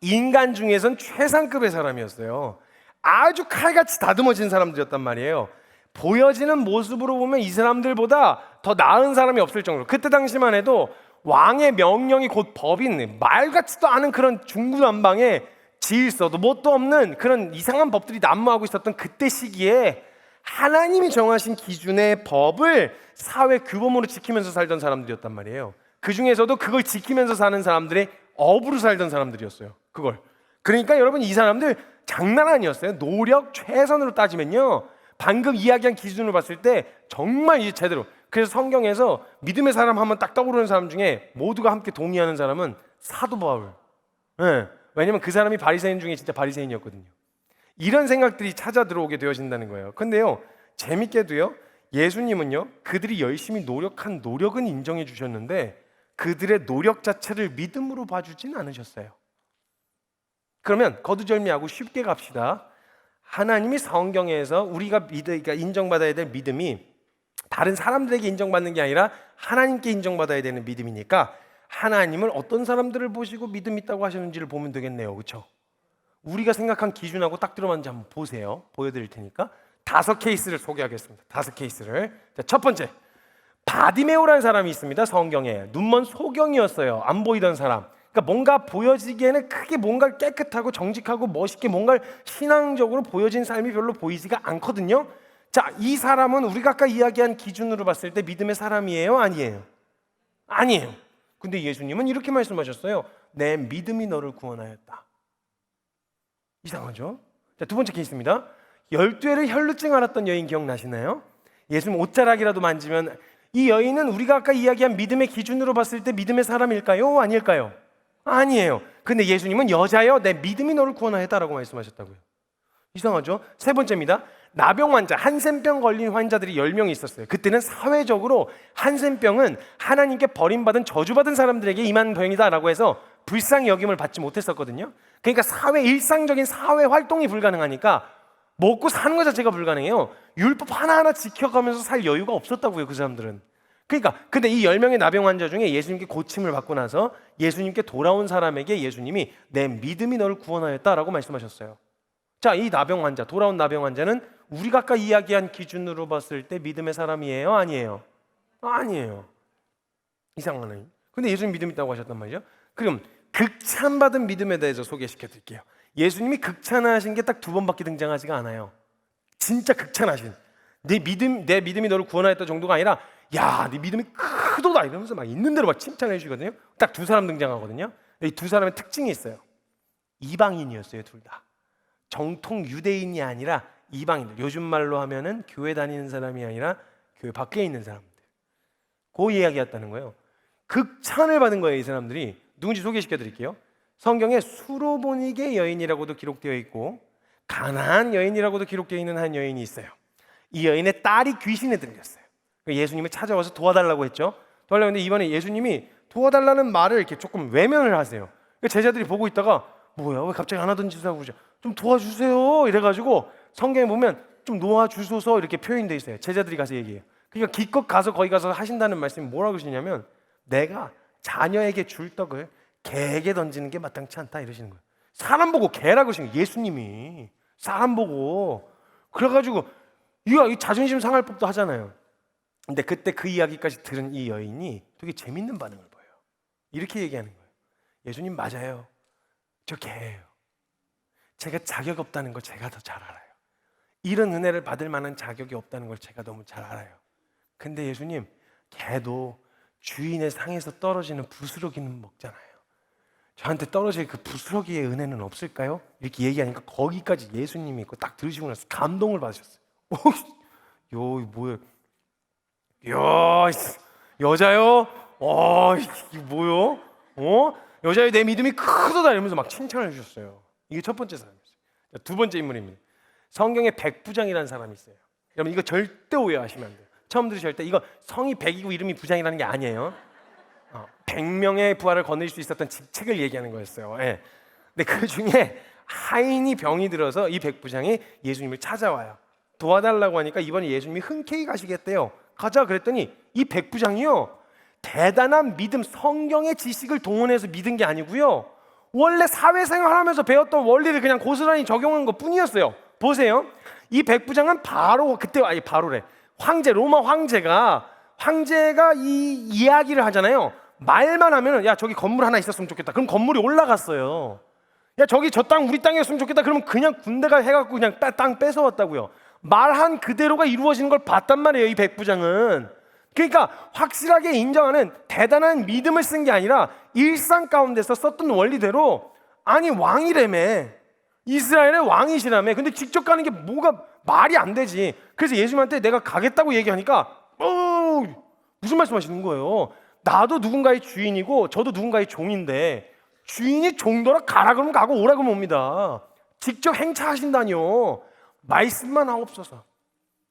인간 중에선 최상급의 사람이었어요. 아주 칼같이 다듬어진 사람들이었단 말이에요. 보여지는 모습으로 보면 이 사람들보다 더 나은 사람이 없을 정도로 그때 당시만 해도 왕의 명령이 곧 법인 말 같지도 않은 그런 중구난방에 질서도 뭣도 없는 그런 이상한 법들이 난무하고 있었던 그때 시기에 하나님이 정하신 기준의 법을 사회 규범으로 지키면서 살던 사람들이었단 말이에요. 그 중에서도 그걸 지키면서 사는 사람들의 업으로 살던 사람들이었어요. 그걸. 그러니까 여러분 이 사람들 장난 아니었어요. 노력 최선으로 따지면요. 방금 이야기한 기준을 봤을 때 정말 이제 제대로. 그래서 성경에서 믿음의 사람 하면 딱 떠오르는 사람 중에 모두가 함께 동의하는 사람은 사도 바울. 네. 왜냐면 그 사람이 바리새인 중에 진짜 바리새인이었거든요. 이런 생각들이 찾아 들어오게 되어진다는 거예요. 근데요, 재밌게도요, 예수님은요, 그들이 열심히 노력한 노력은 인정해 주셨는데 그들의 노력 자체를 믿음으로 봐주진 않으셨어요. 그러면 거두절미하고 쉽게 갑시다. 하나님이 성경에서 우리가 그러니까 인정받아야 될 믿음이 다른 사람들에게 인정받는 게 아니라 하나님께 인정받아야 되는 믿음이니까 하나님을 어떤 사람들을 보시고 믿음 있다고 하셨는지를 보면 되겠네요. 그렇죠? 우리가 생각한 기준하고 딱 들어맞는지 한번 보세요. 보여드릴 테니까 5 케이스를 소개하겠습니다. 5 케이스를. 자, 첫 번째, 바디메오라는 사람이 있습니다. 성경에. 눈먼 소경이었어요. 안 보이던 사람. 그러니까 뭔가 보여지기에는 크게 뭔가 깨끗하고 정직하고 멋있게 뭔가 신앙적으로 보여진 삶이 별로 보이지가 않거든요. 자, 이 사람은 우리가 아까 이야기한 기준으로 봤을 때 믿음의 사람이에요? 아니에요? 아니에요. 근데 예수님은 이렇게 말씀하셨어요. 내 믿음이 너를 구원하였다. 이상하죠? 자, 2번째 케이스입니다. 12회를 혈루증 앓았던 여인 기억나시나요? 예수님 옷자락이라도 만지면 이 여인은 우리가 아까 이야기한 믿음의 기준으로 봤을 때 믿음의 사람일까요? 아닐까요? 아니에요. 근데 예수님은 여자여 내 믿음이 너를 구원하였다라고 말씀하셨다고요. 이상하죠? 3번째입니다. 나병 환자, 한센병 걸린 환자들이 10명이 있었어요. 그때는 사회적으로 한센병은 하나님께 버림받은 저주받은 사람들에게 임한 병이다라고 해서 불쌍히 여김을 받지 못했었거든요. 그러니까 일상적인 사회 활동이 불가능하니까 먹고 사는 것 자체가 불가능해요. 율법 하나하나 지켜가면서 살 여유가 없었다고요, 그 사람들은. 그러니까 근데 이 10명의 나병 환자 중에 예수님께 고침을 받고 나서 예수님께 돌아온 사람에게 예수님이 내 믿음이 너를 구원하였다라고 말씀하셨어요. 자, 이 나병 환자, 돌아온 나병 환자는 우리가 아까 이야기한 기준으로 봤을 때 믿음의 사람이에요? 아니에요? 아니에요. 이상하네. 근데 예수님 믿음 있다고 하셨단 말이죠. 그럼 극찬받은 믿음에 대해서 소개시켜 드릴게요. 예수님이 극찬하신 게 딱 2번밖에 등장하지가 않아요. 진짜 극찬하신. 내 믿음이 너를 구원하였다 정도가 아니라 야, 네 믿음이 크도다 이러면서 막 있는 대로 막 칭찬해 주시거든요. 딱 2 사람 등장하거든요. 이 2 사람의 특징이 있어요. 이방인이었어요, 둘 다. 정통 유대인이 아니라 이방인들. 요즘 말로 하면은 교회 다니는 사람이 아니라 교회 밖에 있는 사람들. 그 이야기였다는 거예요. 극찬을 받은 거예요, 이 사람들이. 누군지 소개시켜 드릴게요. 성경에 수로보니게 여인이라고도 기록되어 있고 가나안 여인이라고도 기록되어 있는 한 여인이 있어요. 이 여인의 딸이 귀신에 들렸어요. 예수님을 찾아와서 도와달라고 했죠. 도와달라고 했는데 이번에 예수님이 도와달라는 말을 이렇게 조금 외면을 하세요. 그러니까 제자들이 보고 있다가 뭐야 왜 갑자기 안 하던 짓을 하고 그러죠? 좀 도와주세요 이래가지고 성경에 보면 좀 놓아주소서 이렇게 표현되어 있어요. 제자들이 가서 얘기해요. 그러니까 기껏 가서 거기 가서 하신다는 말씀이 뭐라고 하시냐면 내가 자녀에게 줄 떡을 개에게 던지는 게 마땅치 않다 이러시는 거예요. 사람 보고 개라고 하시는 거예요. 예수님이 사람 보고. 그래가지고 이 자존심 상할 법도 하잖아요. 근데 그때 그 이야기까지 들은 이 여인이 되게 재밌는 반응을 보여요. 이렇게 얘기하는 거예요. 예수님 맞아요. 저 개예요. 제가 자격 없다는 걸 제가 더 잘 알아요. 이런 은혜를 받을 만한 자격이 없다는 걸 제가 너무 잘 알아요. 근데 예수님, 개도 주인의 상에서 떨어지는 부스러기는 먹잖아요. 저한테 떨어질 그 부스러기의 은혜는 없을까요? 이렇게 얘기하니까 거기까지 예수님이 있고 딱 들으시고 나서 감동을 받으셨어요. 요 뭐예요? 야 여자요? 이게 뭐요? 여자의 내 믿음이 크다 이러면서 막 칭찬을 해주셨어요. 이게 첫 번째 사람이었어요. 두 번째 인물입니다. 성경에 백부장이라는 사람이 있어요. 여러분 이거 절대 오해하시면 안 돼요. 처음 들으실 때 이거 성이 백이고 이름이 부장이라는 게 아니에요. 100명의 부하를 거느릴 수 있었던 직책을 얘기하는 거였어요. 예. 근데 그 중에 하인이 병이 들어서 이 백부장이 예수님을 찾아와요. 도와달라고 하니까 이번에 예수님이 흔쾌히 가시겠대요. 가자 그랬더니 이 백부장이요 대단한 믿음, 성경의 지식을 동원해서 믿은 게 아니고요 원래 사회생활하면서 배웠던 원리를 그냥 고스란히 적용한 것 뿐이었어요. 보세요. 이 백부장은 바로래. 황제, 로마 황제가 이 이야기를 하잖아요. 말만 하면은 야 저기 건물 하나 있었으면 좋겠다. 그럼 건물이 올라갔어요. 야 저기 저 땅 우리 땅이었으면 좋겠다. 그러면 그냥 군대가 해갖고 그냥 땅 뺏어왔다고요. 말한 그대로가 이루어지는 걸 봤단 말이에요. 이 백부장은. 그러니까 확실하게 인정하는 대단한 믿음을 쓴 게 아니라 일상 가운데서 썼던 원리대로 아니 왕이라며 이스라엘의 왕이시라며 근데 직접 가는 게 뭐가 말이 안 되지. 그래서 예수님한테 내가 가겠다고 얘기하니까 무슨 말씀하시는 거예요? 나도 누군가의 주인이고 저도 누군가의 종인데 주인이 종더러 가라 그러면 가고 오라 그러면 옵니다. 직접 행차하신다니요. 말씀만 하옵소서.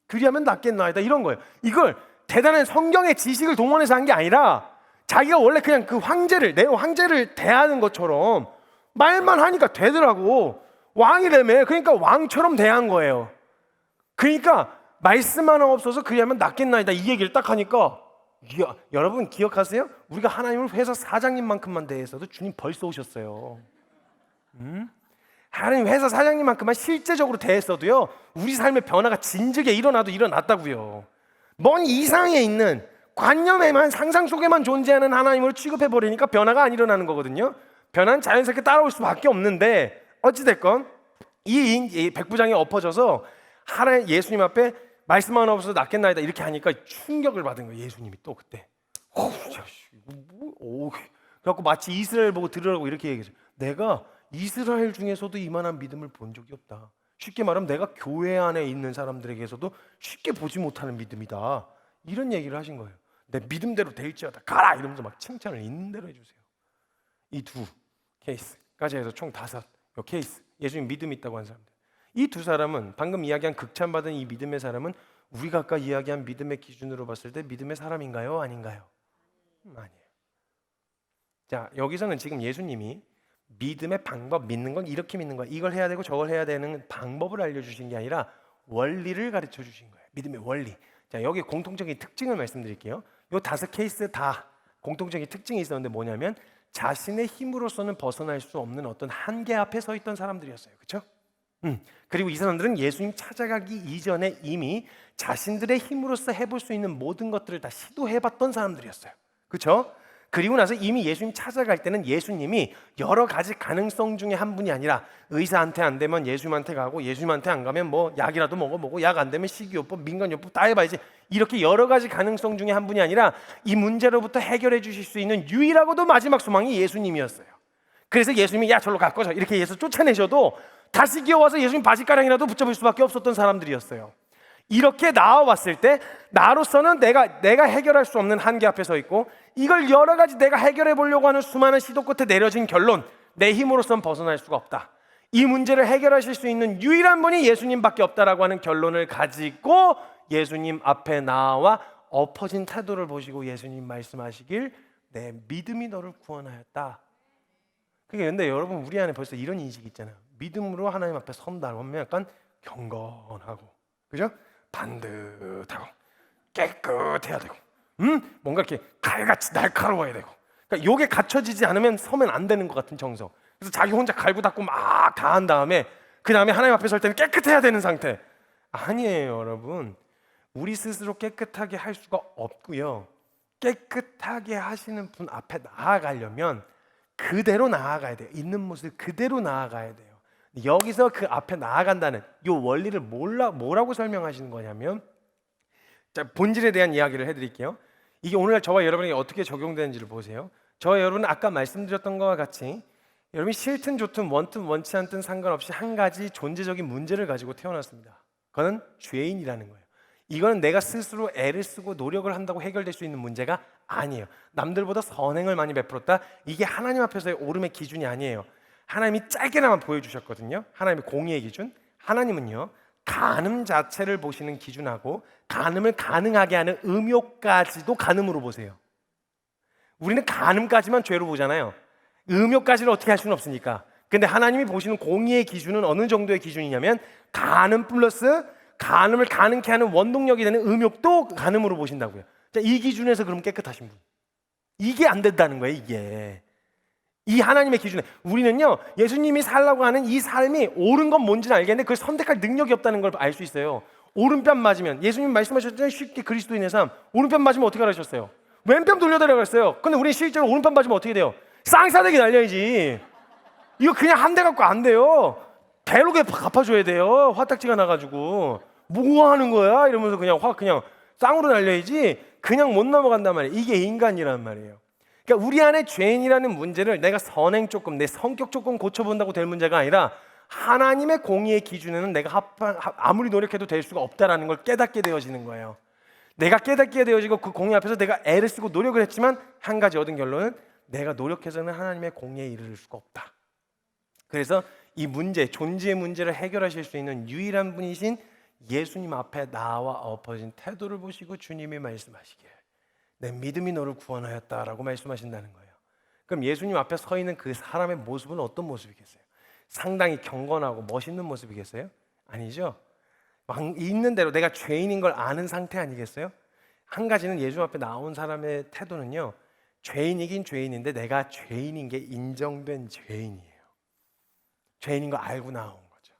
그리하면 낫겠나이다 이런 거예요. 이걸 대단한 성경의 지식을 동원해서 한 게 아니라 자기가 원래 그냥 그 황제를 대하는 것처럼 말만 하니까 되더라고. 왕이라며. 그러니까 왕처럼 대한 거예요. 그러니까 말씀만 하옵소서 그리하면 낫겠나이다 이 얘기를 딱 하니까 여러분 기억하세요? 우리가 하나님을 회사 사장님만큼만 대해서도 주님 벌써 오셨어요. 하나님 회사 사장님만큼만 실제적으로 대했어도요 우리 삶의 변화가 진즉에 일어났다고요. 먼 이상에 있는 관념에만 상상 속에만 존재하는 하나님으로 취급해버리니까 변화가 안 일어나는 거거든요. 변화는 자연스럽게 따라올 수밖에 없는데 어찌됐건 이 백부장이 엎어져서 하나님 예수님 앞에 말씀만 없어서 낫겠나이다 이렇게 하니까 충격을 받은 거예요. 예수님이 또 그때 그래갖고 마치 이스라엘 보고 들으라고 이렇게 얘기했어요. 내가 이스라엘 중에서도 이만한 믿음을 본 적이 없다. 쉽게 말하면 내가 교회 안에 있는 사람들에게서도 쉽게 보지 못하는 믿음이다. 이런 얘기를 하신 거예요. 내 믿음대로 될지어다 가라 이러면서 막 칭찬을 있는 대로 해주세요. 이 두 케이스까지 해서 총 5 케이스 예수님 믿음이 있다고 한 사람들. 이 두 사람은 방금 이야기한 극찬받은 이 믿음의 사람은 우리가 아까 이야기한 믿음의 기준으로 봤을 때 믿음의 사람인가요? 아닌가요? 아니에요. 자 여기서는 지금 예수님이 믿음의 방법, 믿는 건 이렇게 믿는 거야 이걸 해야 되고 저걸 해야 되는 방법을 알려주신 게 아니라 원리를 가르쳐 주신 거예요. 믿음의 원리. 자 여기 공통적인 특징을 말씀드릴게요. 이 5 케이스 다 공통적인 특징이 있었는데 뭐냐면 자신의 힘으로서는 벗어날 수 없는 어떤 한계 앞에 서 있던 사람들이었어요. 그렇죠? 그리고 이 사람들은 예수님 찾아가기 이전에 이미 자신들의 힘으로서 해볼 수 있는 모든 것들을 다 시도해봤던 사람들이었어요. 그렇죠? 그리고 나서 이미 예수님 찾아갈 때는 예수님이 여러 가지 가능성 중에 한 분이 아니라 의사한테 안 되면 예수님한테 가고 예수님한테 안 가면 뭐 약이라도 먹어보고 약 안 되면 식이요법, 민간요법 다 해봐야지 이렇게 여러 가지 가능성 중에 한 분이 아니라 이 문제로부터 해결해 주실 수 있는 유일하고도 마지막 소망이 예수님이었어요. 그래서 예수님이 야 절로 갈 거죠 이렇게 해서 쫓아내셔도 다시 기어와서 예수님 바지가랑이라도 붙잡을 수밖에 없었던 사람들이었어요. 이렇게 나와왔을 때 나로서는 내가 해결할 수 없는 한계 앞에 서 있고 이걸 여러 가지 내가 해결해 보려고 하는 수많은 시도 끝에 내려진 결론 내 힘으로선 벗어날 수가 없다. 이 문제를 해결하실 수 있는 유일한 분이 예수님밖에 없다라고 하는 결론을 가지고 예수님 앞에 나와 엎어진 태도를 보시고 예수님 말씀하시길 내 믿음이 너를 구원하였다. 그게 근데 여러분 우리 안에 벌써 이런 인식이 있잖아요. 믿음으로 하나님 앞에 선다 하면 약간 경건하고, 그죠? 반듯하고 깨끗해야 되고, 뭔가 이렇게 칼같이 날카로워야 되고. 그러니까 요게 갖춰지지 않으면 서면 안 되는 것 같은 정서. 그래서 자기 혼자 갈고 닦고 막 다 한 다음에 그 다음에 하나님 앞에 설 때는 깨끗해야 되는 상태. 아니에요, 여러분. 우리 스스로 깨끗하게 할 수가 없고요. 깨끗하게 하시는 분 앞에 나아가려면 그대로 나아가야 돼요. 있는 모습 그대로 나아가야 돼요. 여기서 그 앞에 나아간다는 이 원리를 뭐라고 설명하시는 거냐면, 자, 본질에 대한 이야기를 해드릴게요. 이게 오늘날 저와 여러분에게 어떻게 적용되는지를 보세요. 저와 여러분은 아까 말씀드렸던 것과 같이 여러분이 싫든 좋든 원든 원치 않든 상관없이 한 가지 존재적인 문제를 가지고 태어났습니다. 그거는 죄인이라는 거예요. 이거는 내가 스스로 애를 쓰고 노력을 한다고 해결될 수 있는 문제가 아니에요. 남들보다 선행을 많이 베풀었다, 이게 하나님 앞에서의 옳음의 기준이 아니에요. 하나님이 짧게나마 보여주셨거든요. 하나님의 공의의 기준. 하나님은요, 간음 자체를 보시는 기준하고 간음을 가능하게 하는 음욕까지도 간음으로 보세요. 우리는 간음까지만 죄로 보잖아요. 음욕까지를 어떻게 할 수는 없으니까. 근데 하나님이 보시는 공의의 기준은 어느 정도의 기준이냐면 간음 플러스 간음을 가능케 하는 원동력이 되는 음욕도 간음으로 보신다고요. 자, 이 기준에서 그럼 깨끗하신 분, 이게 안 된다는 거예요. 이게 이 하나님의 기준에 우리는요, 예수님이 살라고 하는 이 삶이 옳은 건 뭔지는 알겠는데 그걸 선택할 능력이 없다는 걸 알 수 있어요. 오른편 맞으면, 예수님 말씀하셨잖아요. 쉽게 그리스도인의 삶, 오른편 맞으면 어떻게 하셨어요? 왼편 돌려달라고 했어요. 근데 우리 실제로 오른편 맞으면 어떻게 돼요? 쌍사대기 날려야지. 이거 그냥 한 대 갖고 안 돼요. 대로 갚아줘야 돼요. 화딱지가 나가지고 뭐 하는 거야? 이러면서 그냥 쌍으로 날려야지. 그냥 못 넘어간단 말이에요. 이게 인간이란 말이에요. 그러니까 우리 안에 죄인이라는 문제를 내가 선행 조금, 내 성격 조금 고쳐본다고 될 문제가 아니라 하나님의 공의의 기준에는 내가 아무리 노력해도 될 수가 없다라는 걸 깨닫게 되어지는 거예요. 내가 깨닫게 되어지고 그 공의 앞에서 내가 애를 쓰고 노력을 했지만 한 가지 얻은 결론은 내가 노력해서는 하나님의 공의에 이르를 수가 없다. 그래서 이 문제, 존재의 문제를 해결하실 수 있는 유일한 분이신 예수님 앞에 나와 엎어진 태도를 보시고 주님이 말씀하시길, 내 믿음이 너를 구원하였다라고 말씀하신다는 거예요. 그럼 예수님 앞에 서 있는 그 사람의 모습은 어떤 모습이겠어요? 상당히 경건하고 멋있는 모습이겠어요? 아니죠. 막 있는 대로 내가 죄인인 걸 아는 상태 아니겠어요? 한 가지는 예수 앞에 나온 사람의 태도는요, 죄인이긴 죄인인데 내가 죄인인 게 인정된 죄인이에요. 죄인인 거 알고 나온 거죠.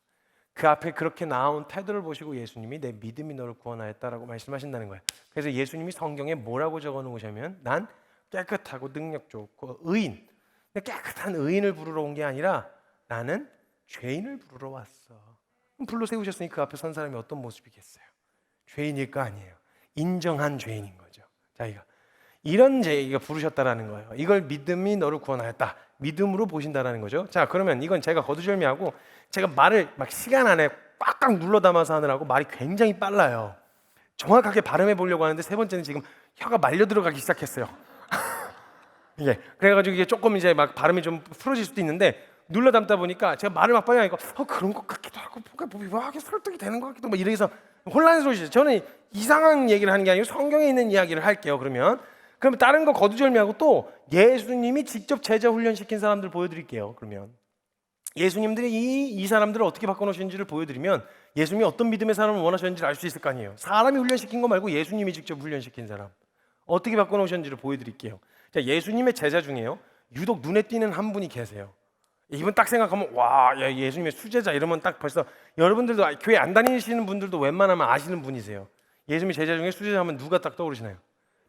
그 앞에 그렇게 나온 태도를 보시고 예수님이 내 믿음이 너를 구원하였다라고 말씀하신다는 거예요. 그래서 예수님이 성경에 뭐라고 적어 놓으시면, 난 깨끗하고 능력 좋고 의인, 깨끗한 의인을 부르러 온 게 아니라 나는 죄인을 부르러 왔어. 불러 세우셨으니 그 앞에 선 사람이 어떤 모습이겠어요? 죄인일까? 아니에요. 인정한 죄인인 거죠. 자기가 이런 죄가 부르셨다라는 거예요. 이걸 믿음이 너를 구원하였다, 믿음으로 보신다라는 거죠. 자, 그러면 이건 제가 거두절미하고 제가 말을 막 시간 안에 꽉꽉 눌러 담아서 하느라고 말이 굉장히 빨라요. 정확하게 발음해 보려고 하는데 세 번째는 지금 혀가 말려 들어가기 시작했어요. 이게 그래가지고 이게 조금 이제 막 발음이 좀 풀어질 수도 있는데 눌러 담다 보니까 제가 말을 막 빨리 하니까 그런 것 같기도 하고 뭔가 묘하게 설득이 되는 것 같기도, 막 이래서 혼란스러우시죠. 저는 이상한 얘기를 하는 게 아니고 성경에 있는 이야기를 할게요. 그러면 다른 거 거두절미하고 또 예수님이 직접 제자 훈련시킨 사람들 보여드릴게요. 그러면 예수님들이 이 사람들을 어떻게 바꿔놓으셨는지를 보여드리면 예수님이 어떤 믿음의 사람을 원하셨는지를 알 수 있을 거 아니에요. 사람이 훈련시킨 거 말고 예수님이 직접 훈련시킨 사람 어떻게 바꿔놓으셨는지를 보여드릴게요. 자, 예수님의 제자 중에요, 유독 눈에 띄는 한 분이 계세요. 이분 딱 생각하면 와, 야, 예수님의 수제자 이러면 딱 벌써 여러분들도 교회 안 다니시는 분들도 웬만하면 아시는 분이세요. 예수님의 제자 중에 수제자 하면 누가 딱 떠오르시나요?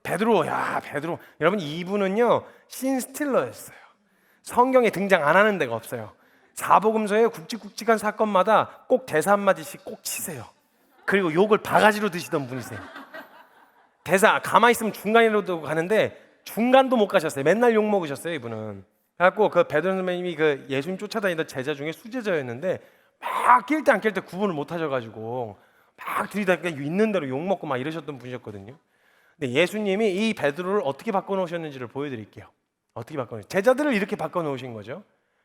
베드로. 야, 베드로. 여러분, 이분은요 신스틸러였어요. 성경에 등장 안 하는 데가 없어요. 사복음서에 굵직굵직한 사건마다 꼭 대사 한마디씩 꼭 치세요. 그리고 욕을 바가지로 드시던 분이세요. 대사 가만히 있으면 중간으로도 가는데 중간도 못 가셨어요. 맨날 욕 먹으셨어요, 이분은. 그래갖고 그 베드로 선배님이 그 예수님 쫓아다니던 제자 중에 수제자였는데 막 낄 때 안 낄 때 구분을 못 하셔가지고 막 들이다가 있는 대로 욕 먹고 막 이러셨던 분이셨거든요. 근데 예수님이 이 베드로를 어떻게 바꿔놓으셨는지를 보여드릴게요. 어떻게 바꿔놓으셨어요? 제자들을 이렇게 바꿔놓으신 거죠.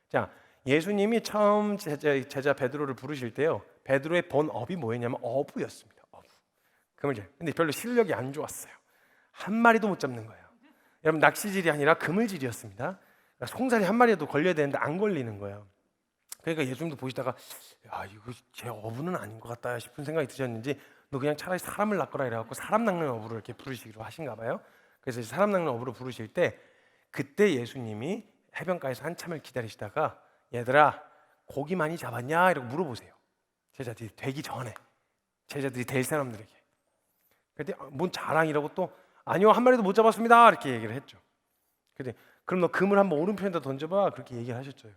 자, 예수님이 처음 제자 베드로를 부르실 때요, 베드로의 본업이 뭐였냐면 어부였습니다. 어부. 근데 별로 실력이 안 좋았어요. 한 마리도 못 잡는 거예요. 여러분 낚시질이 아니라 그물질이었습니다. 그러니까 송사리 한 마리에도 걸려야 되는데 안 걸리는 거예요. 그러니까 예수님도 보시다가 야 이거 제 어부는 아닌 것 같다 싶은 생각이 드셨는지 너 그냥 차라리 사람을 낚거라 이래갖고 사람 낚는 어부를 이렇게 부르시기로 하신가 봐요. 그래서 사람 낚는 어부를 부르실 때 그때 예수님이 해변가에서 한참을 기다리시다가 얘들아 고기 많이 잡았냐? 이러고 물어보세요. 제자들이 되기 전에 제자들이 될 사람들에게. 그때 뭔 자랑이라고 또 아니요 한 마리도 못 잡았습니다 이렇게 얘기를 했죠. 근데 그럼 너 그물 한번 오른편에다 던져봐 그렇게 얘기를 하셨죠.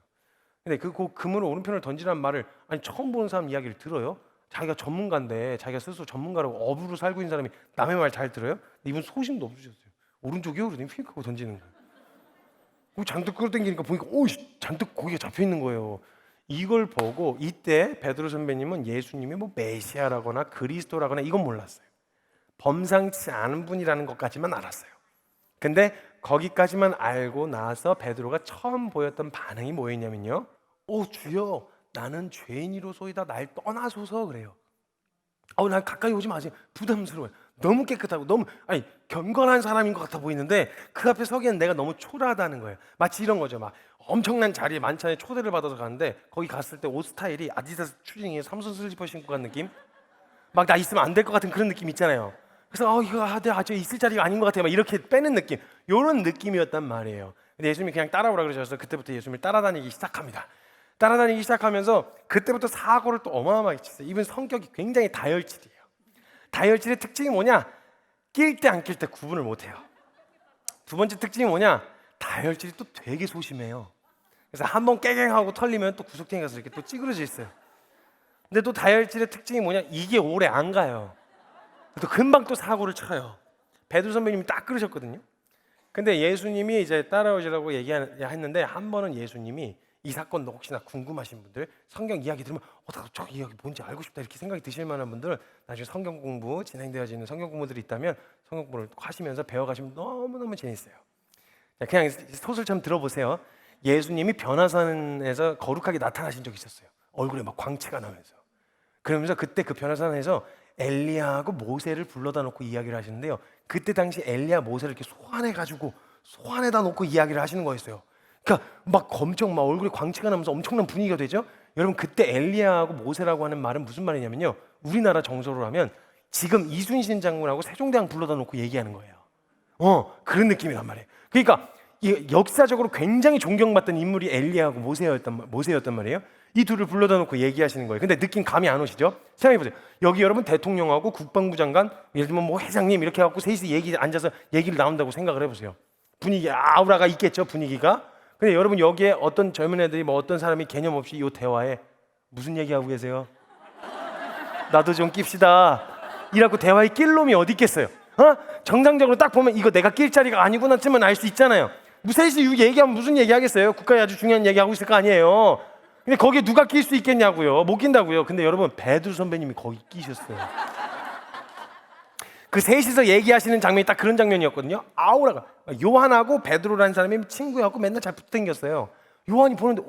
근데 그 그물을 오른편을 던지라는 말을 아니 처음 보는 사람 이야기를 들어요? 자기가 전문가인데 자기가 스스로 전문가라고 어부로 살고 있는 사람이 남의 말 잘 들어요? 이분 소신도 없으셨어요. 오른쪽이요? 그러더니 휙 하고 던지는 거예요. 잔뜩 끌어당기니까 보니까 오 잔뜩 고기가 잡혀 있는 거예요. 이걸 보고 이때 베드로 선배님은 예수님이 뭐 메시아라거나 그리스도라거나 이건 몰랐어요. 범상치 않은 분이라는 것까지만 알았어요. 근데 거기까지만 알고 나서 베드로가 처음 보였던 반응이 뭐였냐면요. 오 주여 나는 죄인이로소이다 날 떠나소서 그래요. 난 가까이 오지 마세요. 부담스러워요. 너무 깨끗하고 너무 경건한 사람인 것 같아 보이는데 그 앞에 서기엔 내가 너무 초라하다는 거예요. 마치 이런 거죠. 막 엄청난 자리에 만찬에 초대를 받아서 가는데 거기 갔을 때 옷 스타일이 아디다스 추리닝에 삼선 슬리퍼 신고 간 느낌? 막 나 있으면 안 될 것 같은 그런 느낌 있잖아요. 그래서 이거 저 있을 자리가 아닌 것 같아요. 막 이렇게 빼는 느낌. 이런 느낌이었단 말이에요. 근데 예수님이 그냥 따라오라 그러셔서 그때부터 예수님을 따라다니기 시작합니다. 따라다니기 시작하면서 그때부터 사고를 또 어마어마하게 쳤어요. 이분 성격이 굉장히 다혈질이에요. 다혈질의 특징이 뭐냐? 낄 때 안 낄 때 구분을 못해요. 두 번째 특징이 뭐냐? 다혈질이 또 되게 소심해요. 그래서 한번 깨갱하고 털리면 또 구석탱이 가서 이렇게 또 찌그러져 있어요. 근데 또 다혈질의 특징이 뭐냐? 이게 오래 안 가요. 또 금방 또 사고를 쳐요. 베드로 선배님이 딱 그러셨거든요. 근데 예수님이 이제 따라오시라고 얘기했는데 한 번은 예수님이 이 사건도 혹시나 궁금하신 분들 성경 이야기 들으면 저 이야기 뭔지 알고 싶다 이렇게 생각이 드실 만한 분들 나중에 성경 공부 진행되어지는 성경 공부들이 있다면 성경 공부를 하시면서 배워가시면 너무너무 재밌어요. 그냥 소설처럼 들어보세요. 예수님이 변화산에서 거룩하게 나타나신 적이 있었어요. 얼굴에 막 광채가 나면서. 그러면서 그때 그 변화산에서 엘리야하고 모세를 불러다 놓고 이야기를 하시는데요. 그때 당시 엘리야 모세를 이렇게 소환에다 놓고 이야기를 하시는 거였어요. 그러니까 막 엄청 막 얼굴에 광채가 나면서 엄청난 분위기가 되죠. 여러분 그때 엘리야하고 모세라고 하는 말은 무슨 말이냐면요. 우리나라 정서로 하면 지금 이순신 장군하고 세종대왕 불러다 놓고 얘기하는 거예요. 그런 느낌이란 말이에요. 그러니까 역사적으로 굉장히 존경받던 인물이 엘리야하고 모세였단 말이에요. 이 둘을 불러다 놓고 얘기하시는 거예요. 근데 느낌 감이 안 오시죠? 생각해보세요. 여기 여러분 대통령하고 국방부 장관, 예를 들면 뭐 회장님 이렇게 해갖고 셋이 앉아서 얘기를 나눈다고 생각을 해보세요. 분위기 아우라가 있겠죠, 분위기가. 근데 여러분 여기에 어떤 젊은 애들이 뭐 어떤 사람이 개념 없이 이 대화에 무슨 얘기하고 계세요? 나도 좀 낍시다. 이라고 대화에 낄 놈이 어디 있겠어요? 정상적으로 딱 보면 이거 내가 낄 자리가 아니구나쯤은 알 수 있잖아요. 셋이 얘기하면 무슨 얘기하겠어요? 국가에 아주 중요한 얘기하고 있을 거 아니에요. 근데 거기에 누가 낄 수 있겠냐고요. 못 낀다고요. 근데 여러분 베드로 선배님이 거기 끼셨어요. 그 셋이서 얘기하시는 장면이 딱 그런 장면이었거든요. 아우라가 요한하고 베드로라는 사람이 친구였고 맨날 잘 붙어다녔어요. 요한이 보는데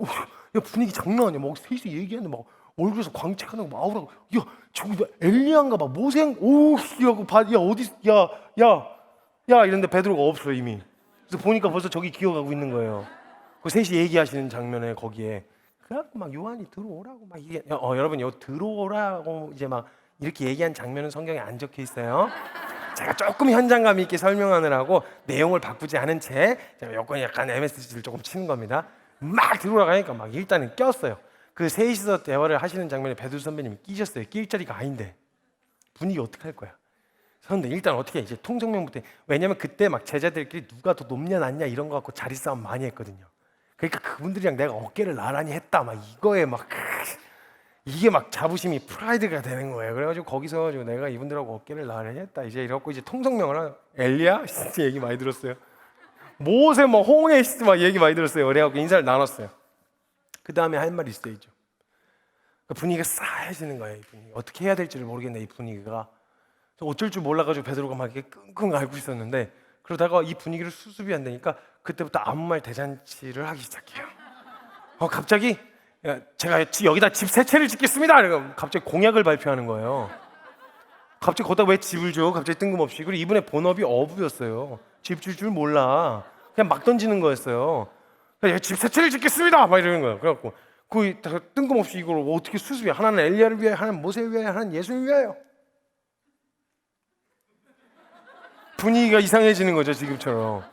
야 분위기 장난 아니야. 막 셋이 얘기하는데 막 얼굴에서 광채가 나고 막 아우라가 야 저기 엘리야인가 봐 모생 하고 야 어디 야 이런데 베드로가 없어요 이미. 그래서 보니까 벌써 저기 기어가고 있는 거예요. 그 셋이 얘기하시는 장면에 거기에 그래갖고 막 요한이 들어오라고 막 이게 여러분 요 들어오라고 이제 막 이렇게 얘기한 장면은 성경에 안 적혀 있어요. 제가 조금 현장감 있게 설명하느라고 내용을 바꾸지 않은 채 제가 여건이 약간 MSG를 조금 치는 겁니다. 막 들어오라고 막 일단은 꼈어요. 그 셋이서 대화를 하시는 장면에 베드로 선배님이 끼셨어요. 낄 자리가 아닌데 분위기 어떻게 할 거야? 그런데 일단 어떻게 이제 통성명부터 왜냐면 그때 막 제자들끼리 누가 더 높냐 낮냐 이런 거 갖고 자리 싸움 많이 했거든요. 그러니까 그분들이랑 내가 어깨를 나란히 했다 막 이거에 막 이게 막 자부심이 프라이드가 되는 거예요. 그래가지고 거기서 내가 이분들하고 어깨를 나란히 했다 이제 이래갖고 이제 통성명을 하는 엘리야 진짜 얘기 많이 들었어요. 모세 뭐 홍해 막 얘기 많이 들었어요. 그래갖고 인사를 나눴어요. 그 다음에 할 말이 있어야죠. 그 분위기가 싸해지는 거예요. 이 분위기. 어떻게 해야 될지를 모르겠네 이 분위기가. 어쩔 줄 몰라가지고 베드로가 막 이렇게 끙끙 앓고 있었는데 그러다가 이 분위기를 수습이 안 되니까 그때부터 아무 말 대잔치를 하기 시작해요. 갑자기 제가 여기다 집 세 채를 짓겠습니다. 갑자기 공약을 발표하는 거예요. 갑자기 거기다 왜 집을 줘? 갑자기 뜬금없이. 그리고 이분의 본업이 어부였어요. 집 줄 줄 몰라. 그냥 막 던지는 거였어요. 집 세 채를 짓겠습니다. 막 이러는 거예요. 그래갖고 그 뜬금없이 이걸 어떻게 수습해? 하나는 엘리야를 위하여, 하나는 모세를 위하여, 하나는 예수를 위하여. 분위기가 이상해지는 거죠, 지금처럼.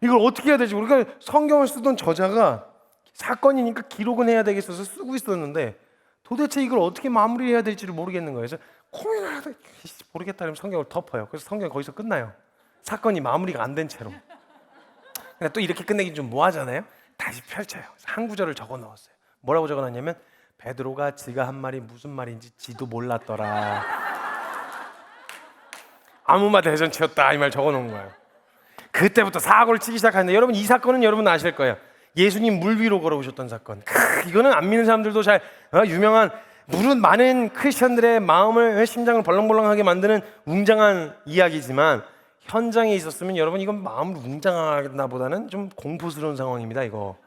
이걸 어떻게 해야 되지? 우리가 성경을 쓰던 저자가 사건이니까 기록은 해야 되겠어서 쓰고 있었는데 도대체 이걸 어떻게 마무리해야 될지를 모르겠는 거예요. 그래서 고민을 하다 모르겠다 그러면 성경을 덮어요. 그래서 성경이 거기서 끝나요. 사건이 마무리가 안 된 채로. 근데 또 이렇게 끝내긴 좀 뭐하잖아요. 다시 펼쳐요. 한 구절을 적어 넣었어요. 뭐라고 적어놨냐면 베드로가 지가 한 말이 무슨 말인지 지도 몰랐더라. 아무 말 대잔치였다 이 말 적어놓은 거예요. 그때부터 사고를 치기 시작하는데 여러분 이 사건은 여러분 아실 거예요. 예수님 물 위로 걸어오셨던 사건. 이거는 안 믿는 사람들도 잘 유명한 물은 많은 크리스천들의 마음을 심장을 벌렁벌렁하게 만드는 웅장한 이야기지만 현장에 있었으면 여러분 이건 마음을 웅장하나 보다는 좀 공포스러운 상황입니다. 이거